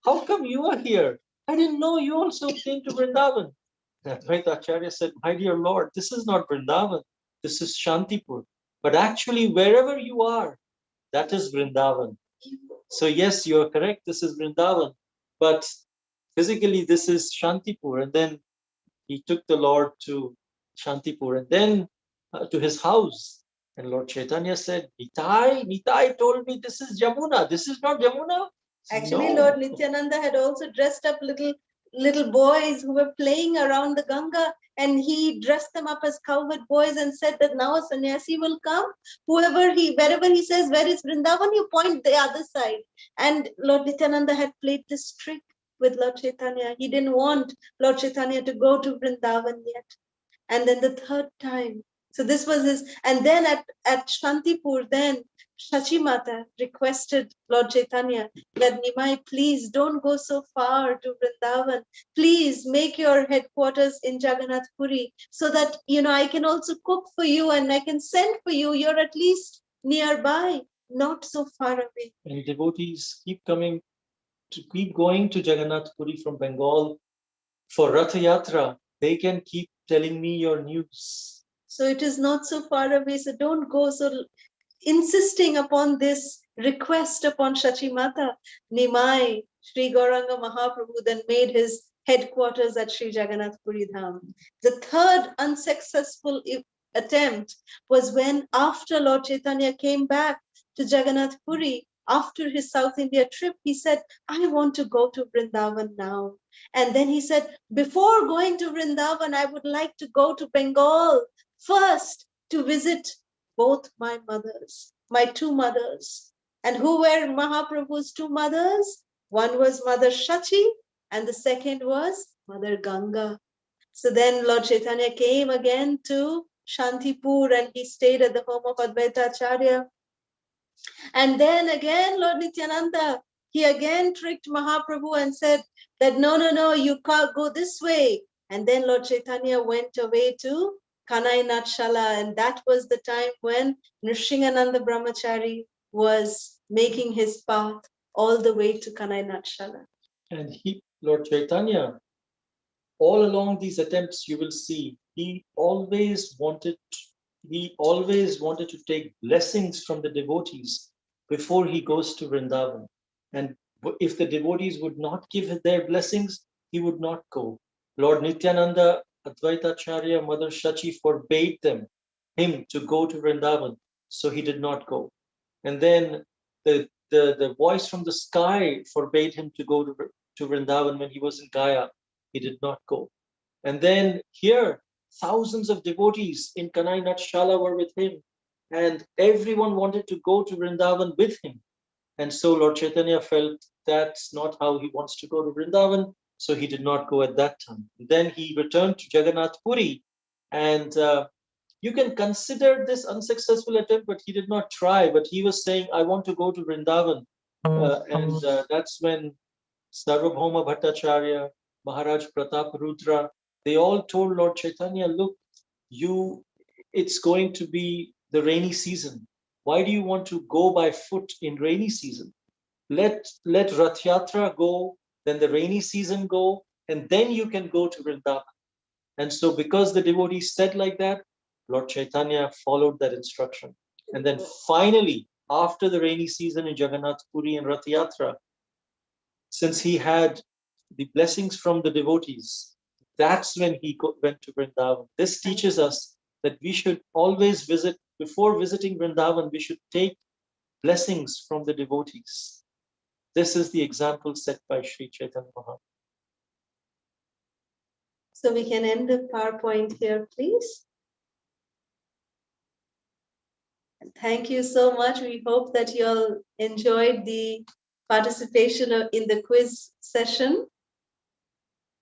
How come you are here? I didn't know you also came to Vrindavan. And Advaita Acharya said, my dear Lord, this is not Vrindavan. This is Shantipur. But actually, wherever you are, that is Vrindavan. So yes, you're correct. This is Vrindavan. But physically, this is Shantipur. And then he took the Lord to Shantipur and then to his house. And Lord Chaitanya said, Nitai told me this is Jamuna. This is not Jamuna. Actually, No. Lord Nityananda had also dressed up little boys who were playing around the Ganga, and he dressed them up as cowherd boys and said that now a sannyasi will come. Wherever he says, where is Vrindavan, you point the other side. And Lord Nityananda had played this trick with Lord Chaitanya. He didn't want Lord Chaitanya to go to Vrindavan yet. And then the 3rd time, so this was his, and then at Shantipur, then Shachi Mata requested Lord Chaitanya that Nimai, please don't go so far to Vrindavan. Please make your headquarters in Jagannath Puri so that, I can also cook for you and I can send for you. You're at least nearby, not so far away. And devotees keep going to Jagannath Puri from Bengal for Ratha Yatra. They can keep telling me your news. So it is not so far away. So don't go. So insisting upon this request upon Shachi Mata, Nimai, Sri Gauranga Mahaprabhu then made his headquarters at Sri Jagannath Puri Dham. The 3rd unsuccessful attempt was when after Lord Chaitanya came back to Jagannath Puri, after his South India trip, he said, I want to go to Vrindavan now. And then he said, before going to Vrindavan, I would like to go to Bengal first to visit both my mothers, my 2 mothers. And who were Mahaprabhu's 2 mothers? One was Mother Shachi and the second was Mother Ganga. So then Lord Chaitanya came again to Shantipur and he stayed at the home of Advaita Acharya. And then again, Lord Nityananda, he again tricked Mahaprabhu and said that, no, you can't go this way. And then Lord Chaitanya went away to Kanai Natshala. And that was the time when Nrsingananda Brahmachari was making his path all the way to Kanai Natshala. And Lord Chaitanya, all along these attempts, you will see, he always wanted to take blessings from the devotees before he goes to Vrindavan. And if the devotees would not give their blessings, he would not go. Lord Nityananda, Advaita Acharya, Mother Shachi forbade him to go to Vrindavan, so he did not go. And then the the voice from the sky forbade him to go to Vrindavan when he was in Gaya. He did not go. And then here, thousands of devotees in Kanai Natshala were with him, and everyone wanted to go to Vrindavan with him. And so Lord Chaitanya felt that's not how he wants to go to Vrindavan, so he did not go at that time. Then he returned to Jagannath Puri, and you can consider this unsuccessful attempt, but he did not try. But he was saying, I want to go to Vrindavan. And that's when Sarvabhauma Bhattacharya, Maharaj Pratap Rudra, they all told Lord Chaitanya, look, it's going to be the rainy season. Why do you want to go by foot in rainy season? Let Rath Yatra go, then the rainy season go, and then you can go to Vrindavan. And so because the devotees said like that, Lord Chaitanya followed that instruction. And then finally, after the rainy season in Jagannath Puri and Rath Yatra, since he had the blessings from the devotees, that's when he went to Vrindavan. This teaches us that we should always visit, before visiting Vrindavan, we should take blessings from the devotees. This is the example set by Sri Chaitanya Mahaprabhu. So we can end the PowerPoint here, please. Thank you so much. We hope that you all enjoyed the participation in the quiz session.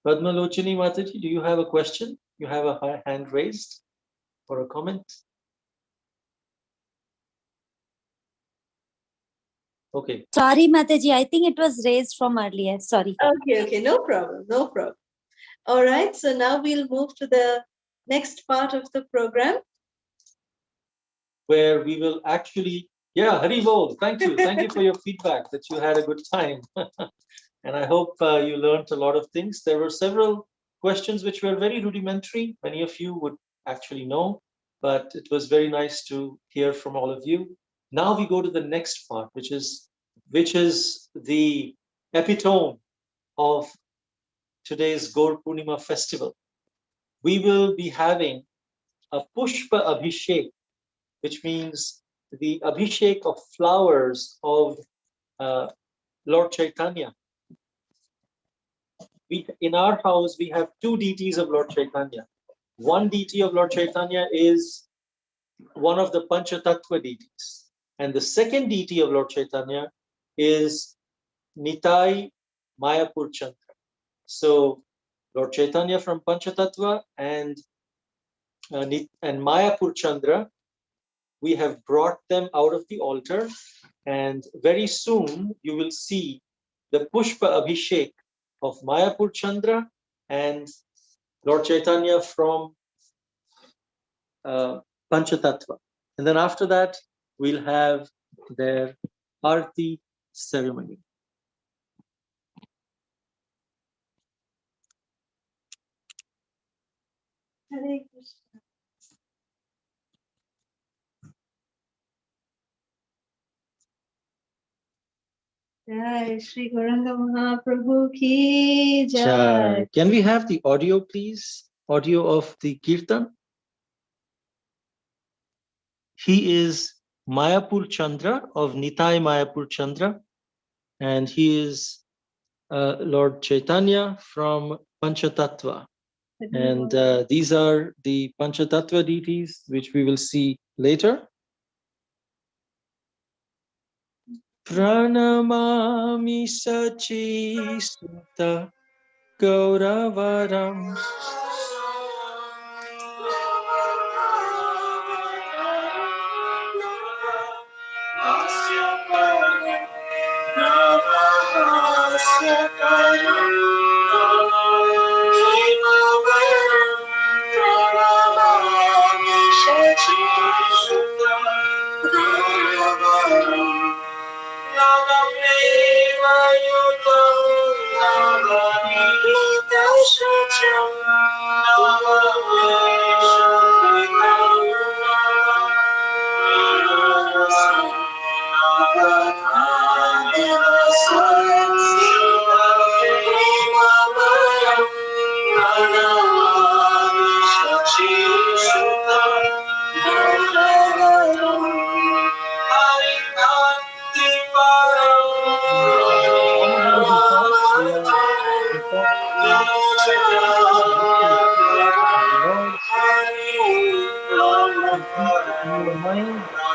Padma Lochini Mataji, do you have a question? You have a hand raised or a comment? Okay. Sorry, Mataji, I think it was raised from earlier. Sorry. Okay, no problem, no problem. All right, so now we'll move to the next part of the program, where we will actually, Hari Bol, thank you for your feedback that you had a good time. And I hope you learned a lot of things. There were several questions which were very rudimentary. Many of you would actually know, but it was very nice to hear from all of you. Now we go to the next part, which is the epitome of today's Gaur Purnima festival. We will be having a Pushpa Abhishek, which means the Abhishek of flowers of Lord Chaitanya. In our house, we have two deities of Lord Chaitanya. One deity of Lord Chaitanya is one of the Panchatattva deities. And the second deity of Lord Chaitanya is Nitai Mayapur Chandra. So Lord Chaitanya from Panchatattva and Mayapur Chandra, we have brought them out of the altar. And very soon you will see the Pushpa Abhishek of Mayapur Chandra and Lord Chaitanya from Panchatattva. And then after that, we'll have their Arti ceremony. Hare Krishna. Jai Shri Gauranga Mahaprabhu ki jai. Can we have the audio, please? Audio of the Kirtan. He is Mayapur Chandra of Nitai Mayapur Chandra, and he is Lord Chaitanya from Panchatattva. And these are the Panchatattva deities, which we will see later. Pranamami Sachi Sutta Gauravaram.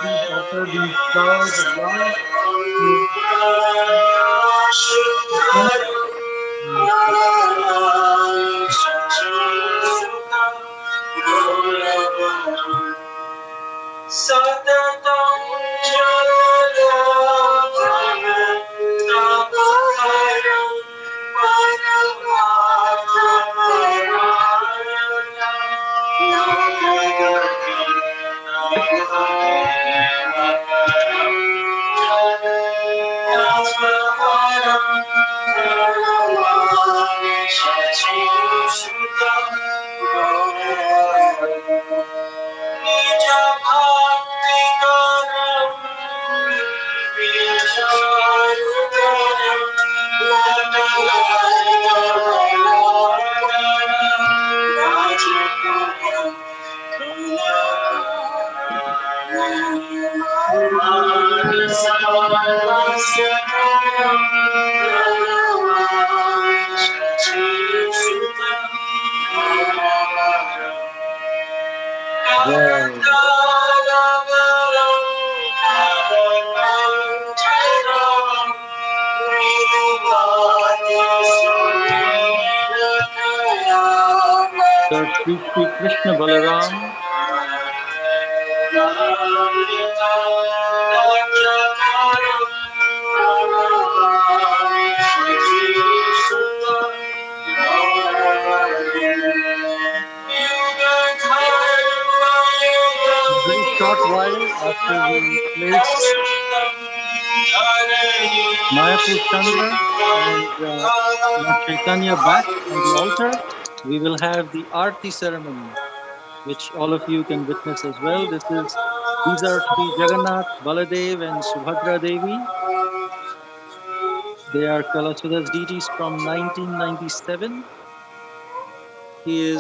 please offer these flowers of love to Sri Krishna Balaram. A very short while after we place Mayapur Chandra and Lord Chaitanya back on the altar, we will have the Aarti ceremony, which all of you can witness as well. These are Sri Jagannath, Baladev and Subhadra Devi. They are Kalasuda's deities from 1997. They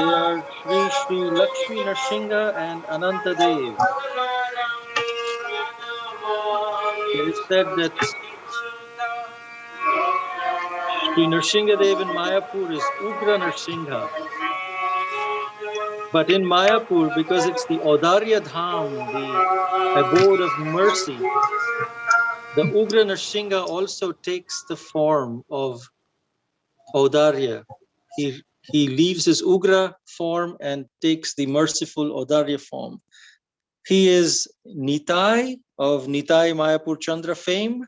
are Sri Lakshmi Narsingha and Ananta Dev. It is said that Sri Narsingha Dev in Mayapur is Ugra Narsingha. But in Mayapur, because it's the Audarya Dham, the abode of mercy, the Ugra Narsingha also takes the form of Audarya. He leaves his Ugra form and takes the merciful Audarya form. He is Nitai of Nitai Mayapur Chandra fame.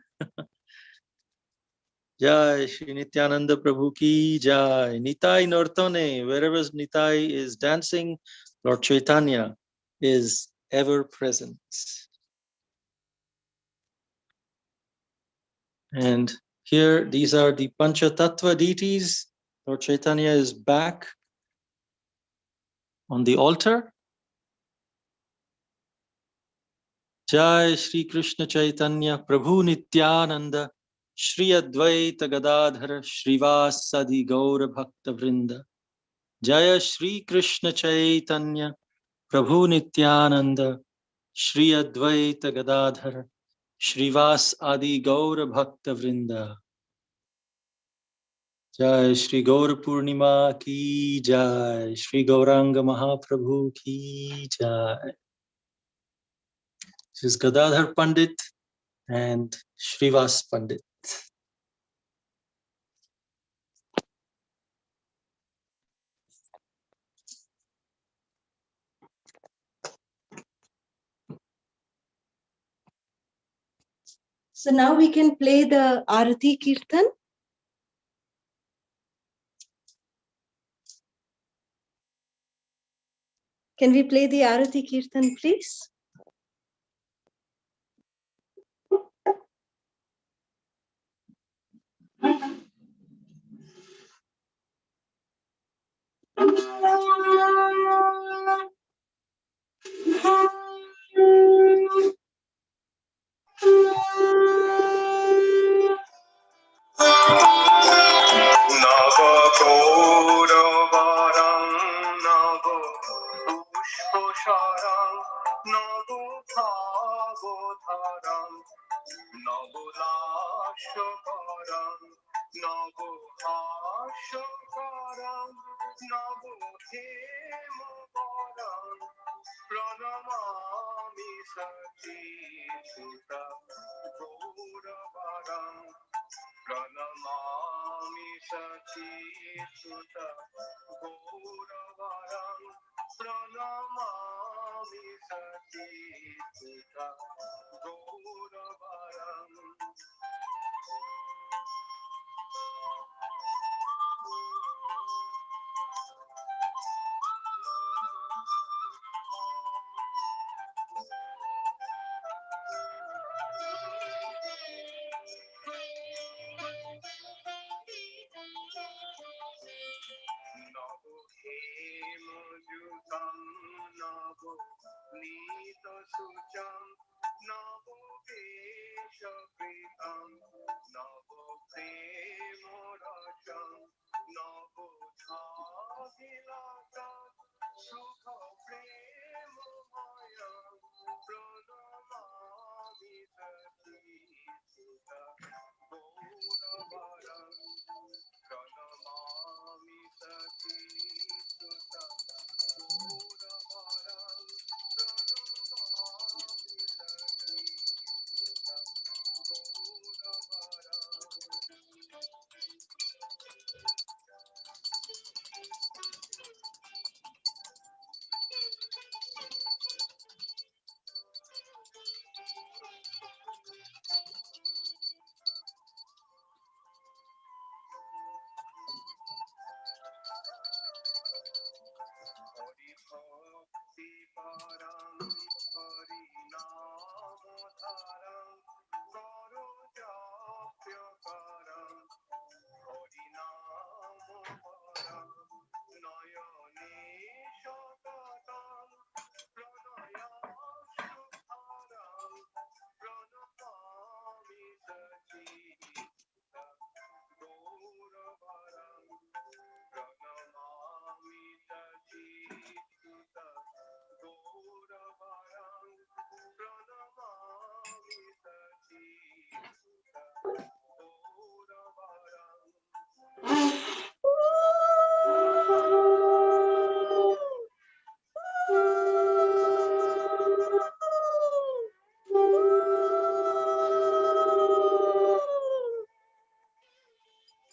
Jai Shri Nityananda Prabhu ki Jai. Nitai Nortone, wherever Nitai is dancing, Lord Chaitanya is ever present. And here, these are the Pancha Tattva deities. Lord Chaitanya is back on the altar. Jai Shri Krishna Chaitanya Prabhu Nityananda Shri Advaita Gadadhara Shrivasadi Gaura Bhakta Vrinda. Jaya Shri Krishna Chaitanya Prabhu Nityananda Shri Advaita Gadadhara Shrivas Adi Gaura Bhakta Vrinda. Jai Shri Gaura Purnima ki Jai. Shri Gauranga Mahaprabhu ki Jai. This is Gadadhar Pandit and Shrivas Pandit. So now we can play the Arati Kirtan. Can we play the Arati Kirtan, please?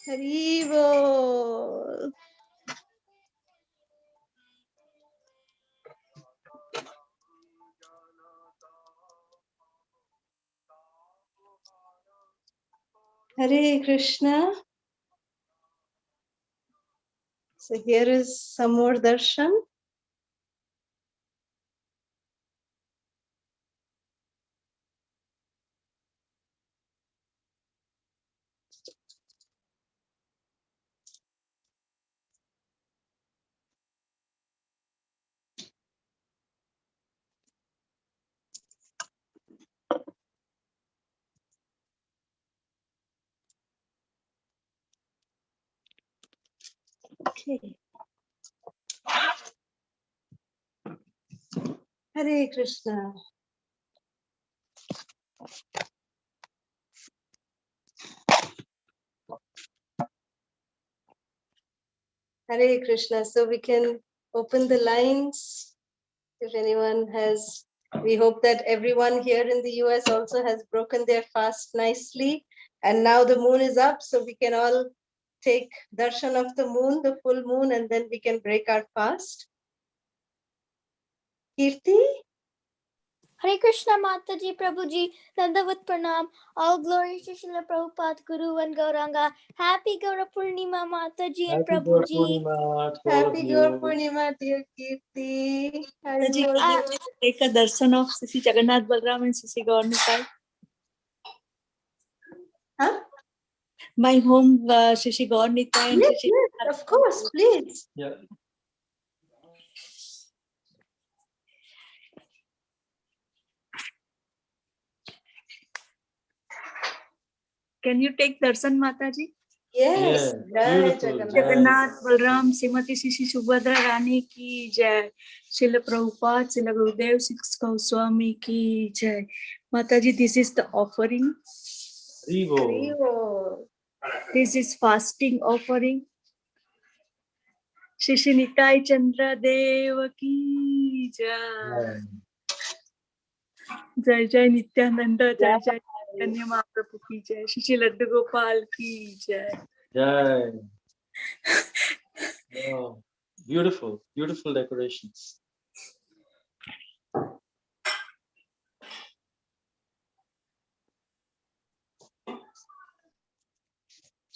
Haribol. Hare Krishna. So here is some more darshan. Okay. Hare Krishna. Hare Krishna. So we can open the lines if anyone has. We hope that everyone here in the US also has broken their fast nicely. And now the moon is up, so we can all take darshan of the moon, the full moon, and then we can break our fast. Kirti? Hare Krishna Mataji Prabhuji, Dandavat Pranam, all glory to Srila Prabhupada, Guru and Gauranga. Happy Gaura Purnima Mataji and Happy Gaur Prabhuji. Purnima to all of Happy Gaur you. Purnima, dear Kirti. Mataji, Haribol. can you take a darshan of Sri Jagannath Balram and Sri Gaura? Huh? My home, Sri Gaura and Yes, Sri. yes, of course, please. Yeah. Can you take darshan, Mataji? Yes. Yeah, Jai beautiful. Jagannath. Jagannath Balram, Srimati Sri Subhadra Rani ki jai. Srila Prabhupada, Srila Gurudev, Six Goswami ki jai. Mataji, this is the offering. Haribo. Haribol. This is fasting offering. Shri Nitai Chandra Deva ki jai. जय जय नित्यानंद, जय जय चैतन्य महाप्रभु की जय, श्री श्री लड्डू गोपाल की जय. Jai. Wow. Beautiful, beautiful decorations.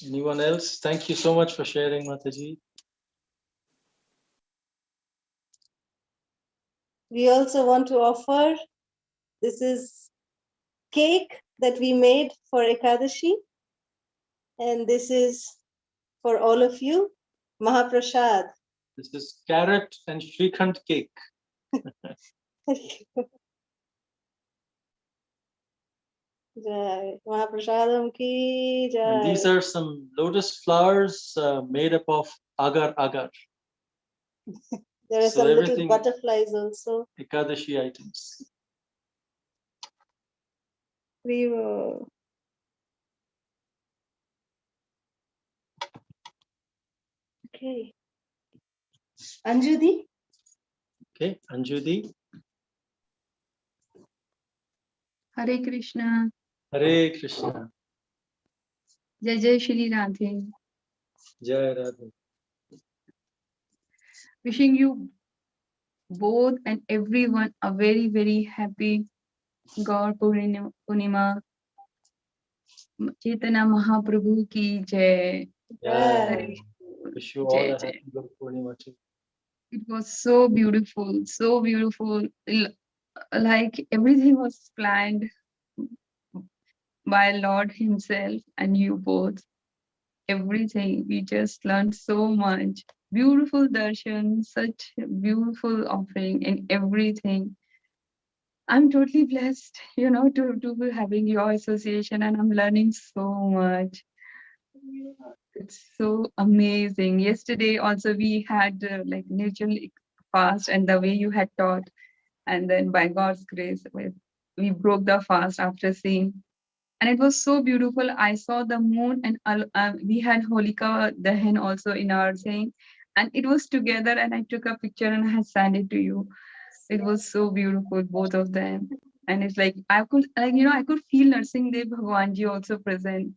Anyone else? Thank you so much for sharing, Mataji. We also want to offer, this is cake that we made for Ekadashi. And this is for all of you, Mahaprasad. This is carrot and Shrikhand cake. Jai. Mahaprasadam ki jai. And these are some lotus flowers made up of agar agar. There are So some little everything- butterflies also. Ekadashi items. We will. Okay. Anjudi? Okay, Anjudi. Hare Krishna. Hare Krishna. Jai Jai Shri Radhe. Jai Radha. Wishing you both and everyone a very, very happy Gaur Purnima. Chaitanya Mahaprabhu ki jai. Jai. Wish you all Jai a Jai. happy Guru Purnima too. It was so beautiful, so beautiful. Like everything was planned by Lord Himself and you both. Everything. We just learned so much. Beautiful darshan, such beautiful offering and everything. I'm totally blessed, to be having your association and I'm learning so much. It's so amazing. Yesterday also we had like mutual fast and the way you had taught, and then by God's grace we broke the fast after seeing, and it was so beautiful. I saw the moon and we had Holika Dahan also in our thing, and it was together and I took a picture and I had sent it to you. It was so beautiful, both of them. And it's like I could I could feel Narsingh Dev Bhagwanji also present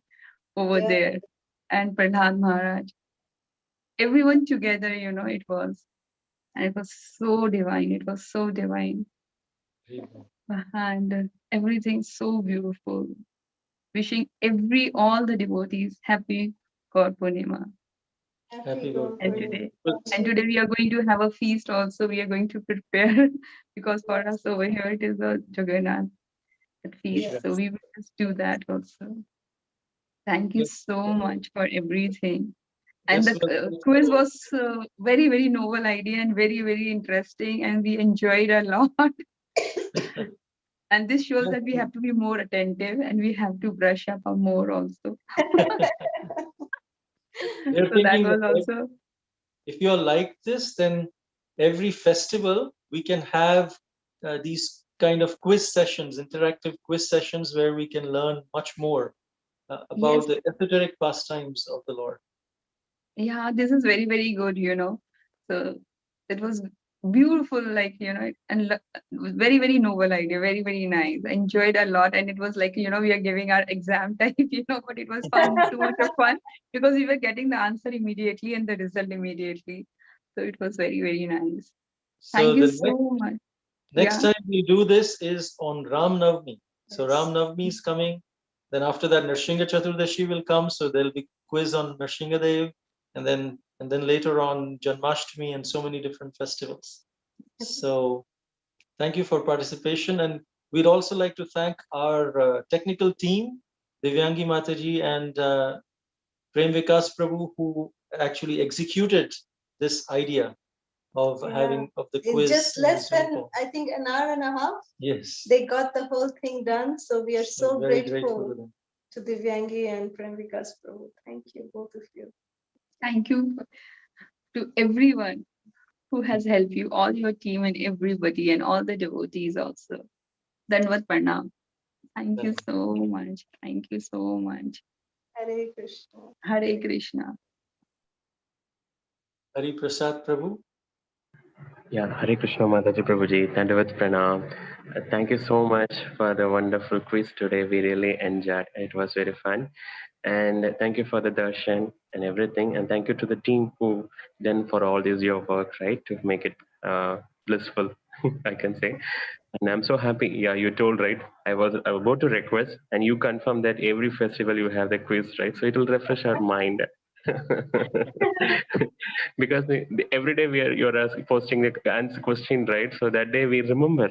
over Yeah. there, and Prahlad Maharaj. Everyone together, it was. And it was so divine. It was so divine. And everything so beautiful. Wishing all the devotees happy Gaur Purnima. Happy Gaur And Purnima. today we are going to have a feast also. We are going to prepare because for us over here it is a Jagannath feast. Yes. So we will just do that also. Thank you Yes. so much for everything. And This the was- quiz was very, very novel idea and very, very interesting, and we enjoyed a lot. And this shows that we have to be more attentive and we have to brush up on more also. They're So that thinking was that also. if you're like this, then every festival we can have these kind of quiz sessions, interactive quiz sessions where we can learn much more about Yes. the esoteric pastimes of the Lord. Yeah, this is very, very good, So it was beautiful, like, and very, very novel idea, very, very nice. I enjoyed a lot. And it was like, we are giving our exam type, but it was fun, too much of fun because we were getting the answer immediately and the result immediately. So it was very, very nice. So Thank you the so much. next Yeah. time we do this is on Ram Navami. So Yes. Ram Navami is coming. Then after that, Narsingha Chaturdashi will come. So there'll be quiz on Narsingha Dev, and then later on Janmashtami and so many different festivals. So thank you for participation, and we'd also like to thank our technical team, Divyangi Mataji and Prem Vikas Prabhu, who actually executed this idea of Yeah. having of the In quiz. just in the less Zoom than, call. I think, an hour and a half, Yes. they got the whole thing done. So we are so very grateful to them. to Divyangi and Prem Vikas Prabhu. Thank you, both of you. Thank you to everyone who has helped you, all your team and everybody, and all the devotees also. Dandavat Pranam. Thank you so much. Thank you so much. Hare Krishna. Hare Krishna. Hari Prasad Prabhu. Yeah, Hare Krishna Mataji Prabhuji, Dandavat Pranam. Thank you so much for the wonderful quiz today. We really enjoyed. It was very fun. And thank you for the darshan and everything. And thank you to the team who done for all this your work, right, to make it blissful, I can say. And I'm so happy. Yeah, you told right. I was about to request, and you confirmed that every festival you have the quiz, right? So it will refresh our mind. Because every day you're posting the answer question, right? So that day we remember.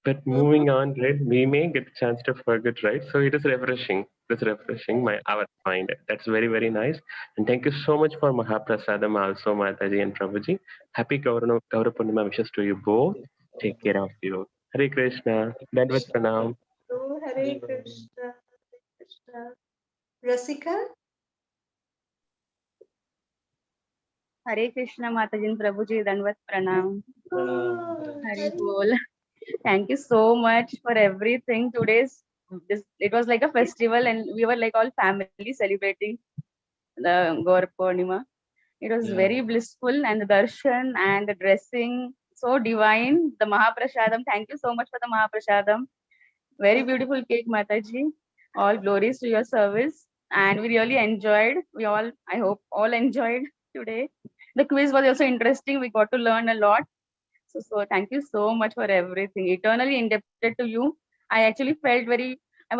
But Mhm. moving on, right? We may get a chance to forget, right? So it is refreshing. It's refreshing our mind. That's very very nice. And thank you so much for Mahaprasadam also, Mataji and Prabhuji. Happy Gaura Purnima wishes to you both. Take care of you. Hare Krishna. Dandvat Pranam. Oh, Hare Krishna, Hare Krishna. Rasika? Hare Krishna Mataji and Prabhuji, Dandavat Pranam. Oh, Hari Hare Bol. Thank you so much for everything. It was like a festival, and we were like all family celebrating the Gaura Purnima. It was Yeah. very blissful, and the darshan and the dressing so divine. The Mahaprasadam. Thank you so much for the Mahaprasadam. Very beautiful cake, Mataji. All glories to your service. And we really enjoyed. I hope, all enjoyed today. The quiz was also interesting. We got to learn a lot. So thank you so much for everything. Eternally indebted to you. I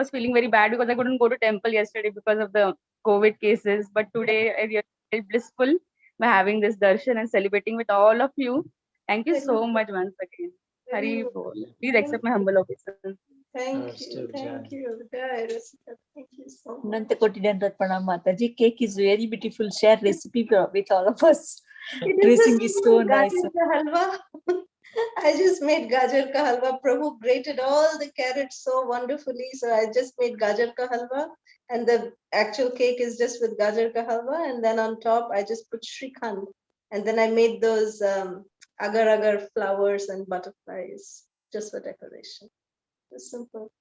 was feeling very bad because I couldn't go to temple yesterday because of the COVID cases. But today I really felt blissful by having this darshan and celebrating with all of you. Thank you so much once again. Hari Bol. Please accept my humble obeisance. Thank you, thank you. Jai Rasika, thank you so much. Nantakoti Dandavat Pranam Mataji. Cake is very beautiful. Share recipe with all of us. It is Dressing just is so nice. gajar ka halwa. I just made gajar ka halwa. Prabhu grated all the carrots so wonderfully. So I just made gajar ka halwa. And the actual cake is just with gajar ka halwa. And then on top, I just put shrikhand. And then I made those agar agar flowers and butterflies just for decoration. It's simple.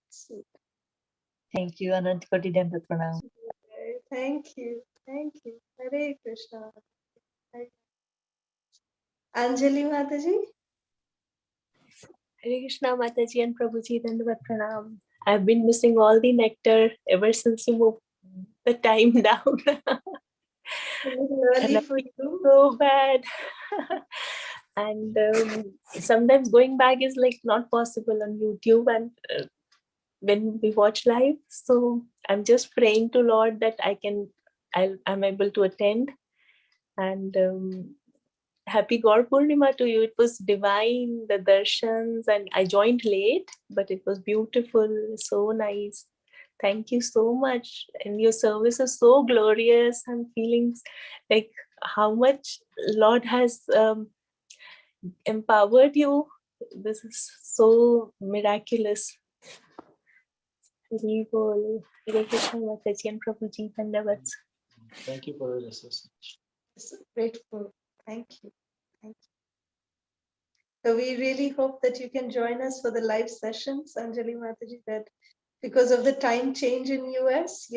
Sweet. Thank you, Anantakoti Dandavat Pranam. Thank you. Thank you. Hare Krishna. Anjali Mataji. Hare Krishna Mataji and Prabhuji, Dandavat Pranam. I've been missing all the nectar ever since you moved the time down. Early for you. So bad. And sometimes going back is like not possible on YouTube and when we watch live. So I'm just praying to Lord that I'm able to attend. And happy Gaur Purnima to you. It was divine, the darshans, and I joined late, but it was beautiful, so nice. Thank you so much. And your service is so glorious. I'm feeling like how much Lord has empowered you. This is so miraculous. Hari Bol. Hare Krishna Mataji and Prabhuji. Dandavat. Thank you for your assistance. So grateful. Thank you. Thank you. So we really hope that you can join us for the live sessions, Anjali Mataji, that because of the time change in US,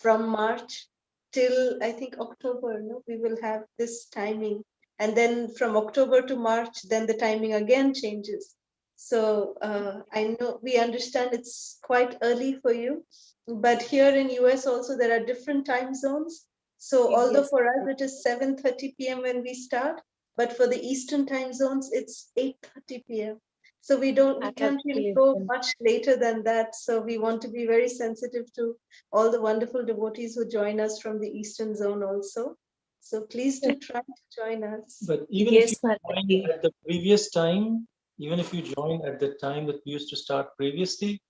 from March till I think October, no, we will have this timing. And then from October to March, then the timing again changes. So I know we understand it's quite early for you, but here in US also there are different time zones. So although Yes. for us it is 7:30 p.m. when we start, but for the Eastern time zones it's 8:30 p.m. So we can't really go much later than that. So we want to be very sensitive to all the wonderful devotees who join us from the Eastern zone also. So please do try to join us. But even if you join at the previous time, even if you join at the time that we used to start previously,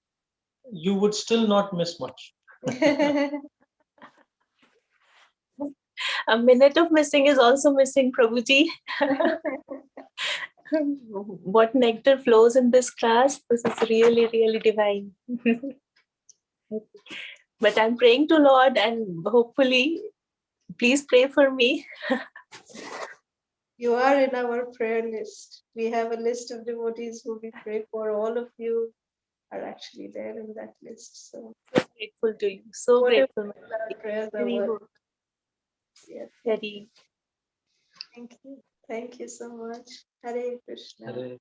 you would still not miss much. A minute of missing is also missing, Prabhuji. What nectar flows in this class. This is really, really divine. But I'm praying to Lord and hopefully, please pray for me. You are in our prayer list. We have a list of devotees who we pray for. All of you are actually there in that list. So grateful to you. So whatever grateful. our prayers are Very worth. good. Yes. Very. Thank you. Thank you so much. Hare Krishna. Hare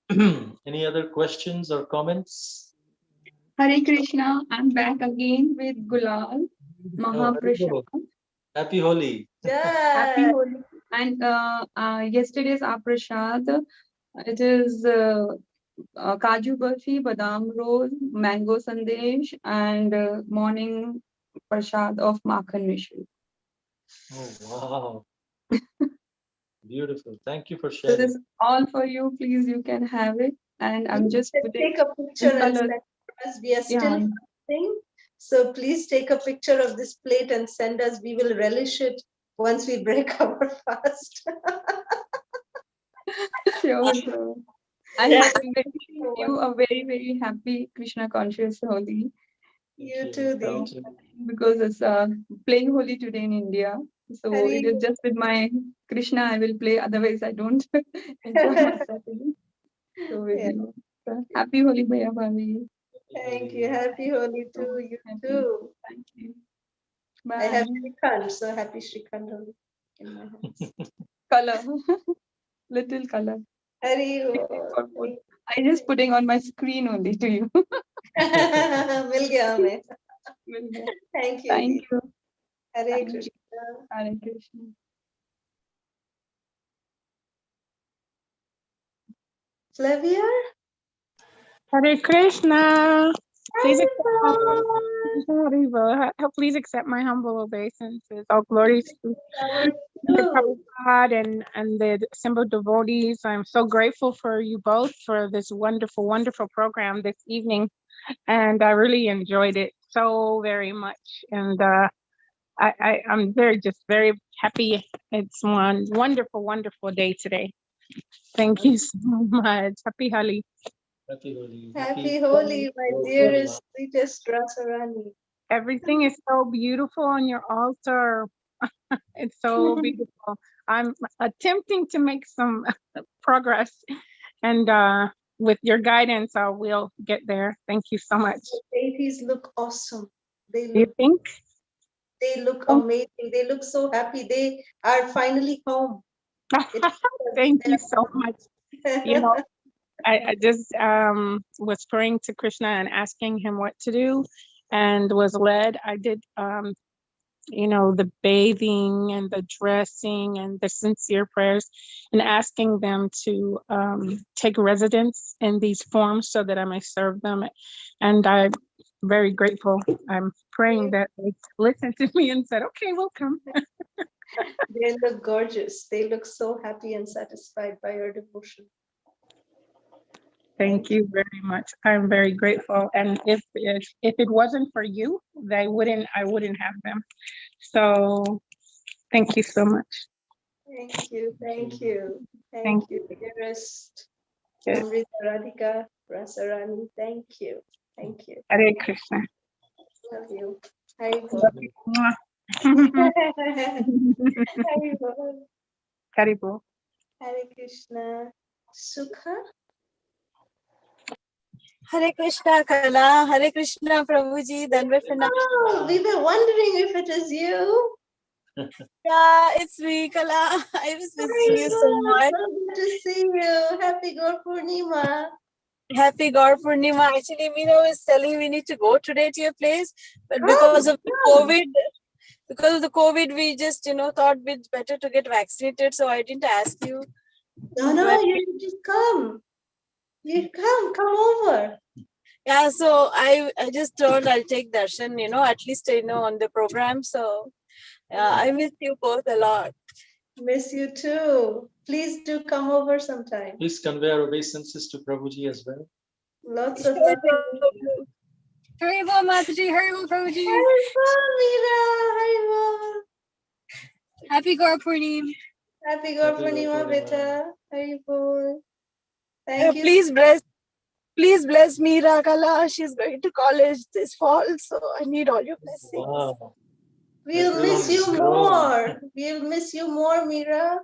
Krishna. Any other questions or comments? Hare Krishna. I'm back again with Gulal Oh, Hare Mahaprasad. Bol. Happy Holi. Happy Jai. Holi. And yesterday's Aprasad, it is Kaju Barfi, Badam Roll, Mango Sandesh, and morning Prasad of Makhan Mishri. Oh, wow. Beautiful. Thank you for So sharing. this is all for you. Please, you can have it. And I'm just putting Take a picture in and color. send us. We are Yeah. still fasting. So please take a picture of this plate and send us. We will relish it once we break our fast. Sure, sure. I Yeah. am wishing you a very, very happy Krishna conscious Holi. You too, So, Dee. because it's playing Holi today in India. So Hare it is just with my Krishna I will play. Otherwise, I don't enjoy myself. So with Yeah. you. So, happy Holi, Bhaiya Bhavi. Thank you. Happy Holi So to you happy. too. Thank you. I have Bye. Srikhand, so happy Srikhand Holi in my hands. Color. Little color. Hari For both. I just putting on my screen only to you. मिल गया हमें. Will do. Thank you, Thank Dee. you. Hare Thank you. Krishna. Hare Krishna. Flavia? Hare Krishna. Please Hare accept my Krishna. please accept my humble obeisances. All glories to Ours the too. Prabhupada and the assembled devotees. I'm so grateful for you both for this wonderful, wonderful program this evening. And I really enjoyed it so very much. And I'm just very happy. It's one wonderful, wonderful day today. Thank you so much. Happy Holi. Happy Holi. Happy Holi, my Gaur dearest, sweetest Rasarani. Everything is so beautiful on your altar. It's so beautiful. I'm attempting to make some progress, and with your guidance, I will get there. Thank you so much. The babies look awesome. They You look, think? they look amazing. They look so happy. They are finally home. Thank you so much. You know, I just was praying to Krishna and asking him what to do, and was led. I did you know, the bathing and the dressing and the sincere prayers, and asking them to take residence in these forms so that I may serve them. And I'm very grateful. I'm praying that they listened to me and said, okay, we'll come. They look gorgeous. They look so happy and satisfied by your devotion. Thank you very much. I'm very grateful. And if it wasn't for you, I wouldn't have them. So thank you so much. Thank you. Thank you. Thank Thank you, dearest Yes. Amrita Radhika Rasarani. Thank you. Thank you. Hare Krishna. Love you. Hari Bol. Love you. Mwah. Hari Bol. Haribo. Hare Krishna. Sukha? Hare Krishna, Kala. Hare Krishna, Prabhuji. Dandavat Pranam. Oh, we were wondering if it is you. Yeah, it's me, Kala. I was missing you so much. Good to see you. Happy Gaur Purnima. Happy Gaur Purnima. Actually, Meena was telling me we need to go today to your place, but because of the COVID, we just, thought it's better to get vaccinated. So I didn't ask you. No, you should just come. You come over. Yeah, so I just told I'll take darshan, at least, on the program. So I miss you both a lot. Miss you too. Please do come over sometime. Please convey our obeisances to Prabhuji as well. Lots of love. Haribol Mataji, Haribol Prabhuji. Haribol, Meera. Haribol. Happy Gaur Purnima. Happy Gaur Purnima, beta. Haribol. Thank you. Please bless Meera Kala. She's going to college this fall, so I need all your blessings. Wow. We'll miss you more. We'll miss you more, Meera.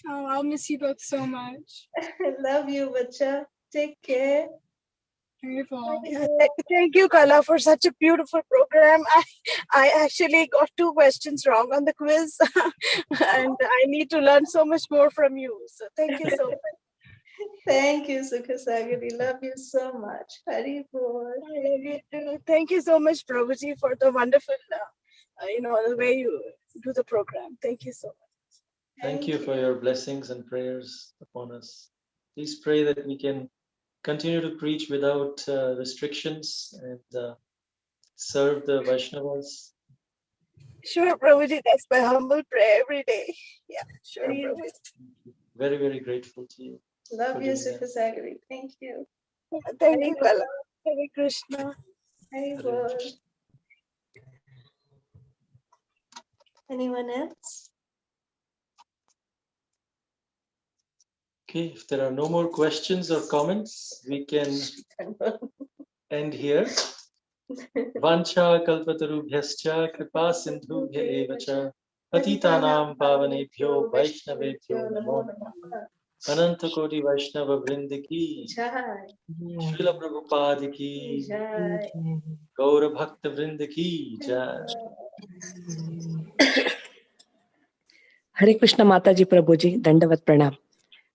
Oh, I'll miss you both so much. I love you, bacha. Take care. Yeah, Thank you, Kala, for such a beautiful program. I actually got 2 questions wrong on the quiz, and I need to learn so much more from you. So thank you so much. Thank you, Sukhasagari. Love you so much. Hari Bol. Thank you so much, Prabhuji, for the wonderful, the way you do the program. Thank you so much. Thank you for your blessings and prayers upon us. Please pray that we can continue to preach without restrictions and serve the Vaishnavas. Sure, Prabhuji, that's my humble prayer every day. Yeah, sure, Prabhuji. Very, very grateful to you. Love you, doing that. Sukhasagari. Thank you. Thank you, Kala. Hare Krishna. Hari Bol. Anyone else? Okay, if there are no more questions or comments, we can end here. Vancha kalpatarubhyascha kripa sindhubhya eva cha patitanam pavanebhyo vaishnavebhyo namo namah. Ananta Koti Vaishnava Vrinda ki Jai. Srila Prabhupada ki Jai. Gaura Bhakta Vrinda ki Jai. Hare Krishna Mataji Prabhuji, Dandavat Pranam.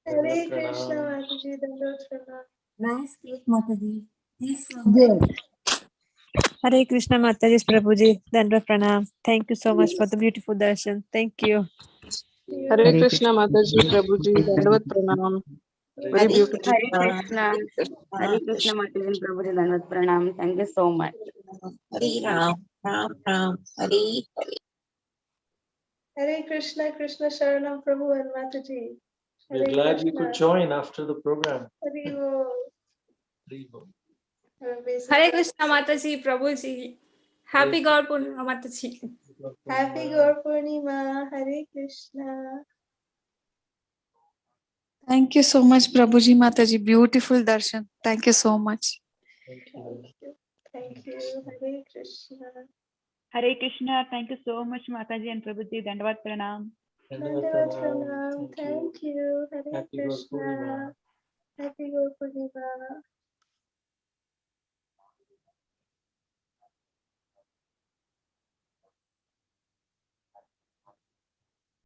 Hare Krishna, Mataji, Dandot Pranam. Nice cake, Mataji. This Hare Krishna Mataji Prabhuji, Dandava Pranam. Thank you so much for the beautiful darshan. Thank you. Hare Krishna Mataji Prabhuji, Dandavat Pranam. Very beautiful. Hare Krishna Mataji Prabhuji, Dandavat Pranam. Thank you so much. Hare Ram, Ram Ram, Hare Hare Krishna, Krishna Sharanam Prabhu and Mataji. We're glad you could join after the program. Hari Bol. Hari Bol. Hare Krishna Mataji, Prabhuji. Happy Gaur Purnima Mataji. Happy Gaur Purnima. Hare Krishna. Thank you so much, Prabhuji Mataji. Beautiful darshan. Thank you so much. Thank you. Thank you. Hare Krishna. Hare Krishna. Thank you so much, Mataji and Prabhuji. Dandavat Pranam. Dandavat Pranam. Thank you. Hare Happy Gaur Krishna. Purnima. Happy Gaur Purnima.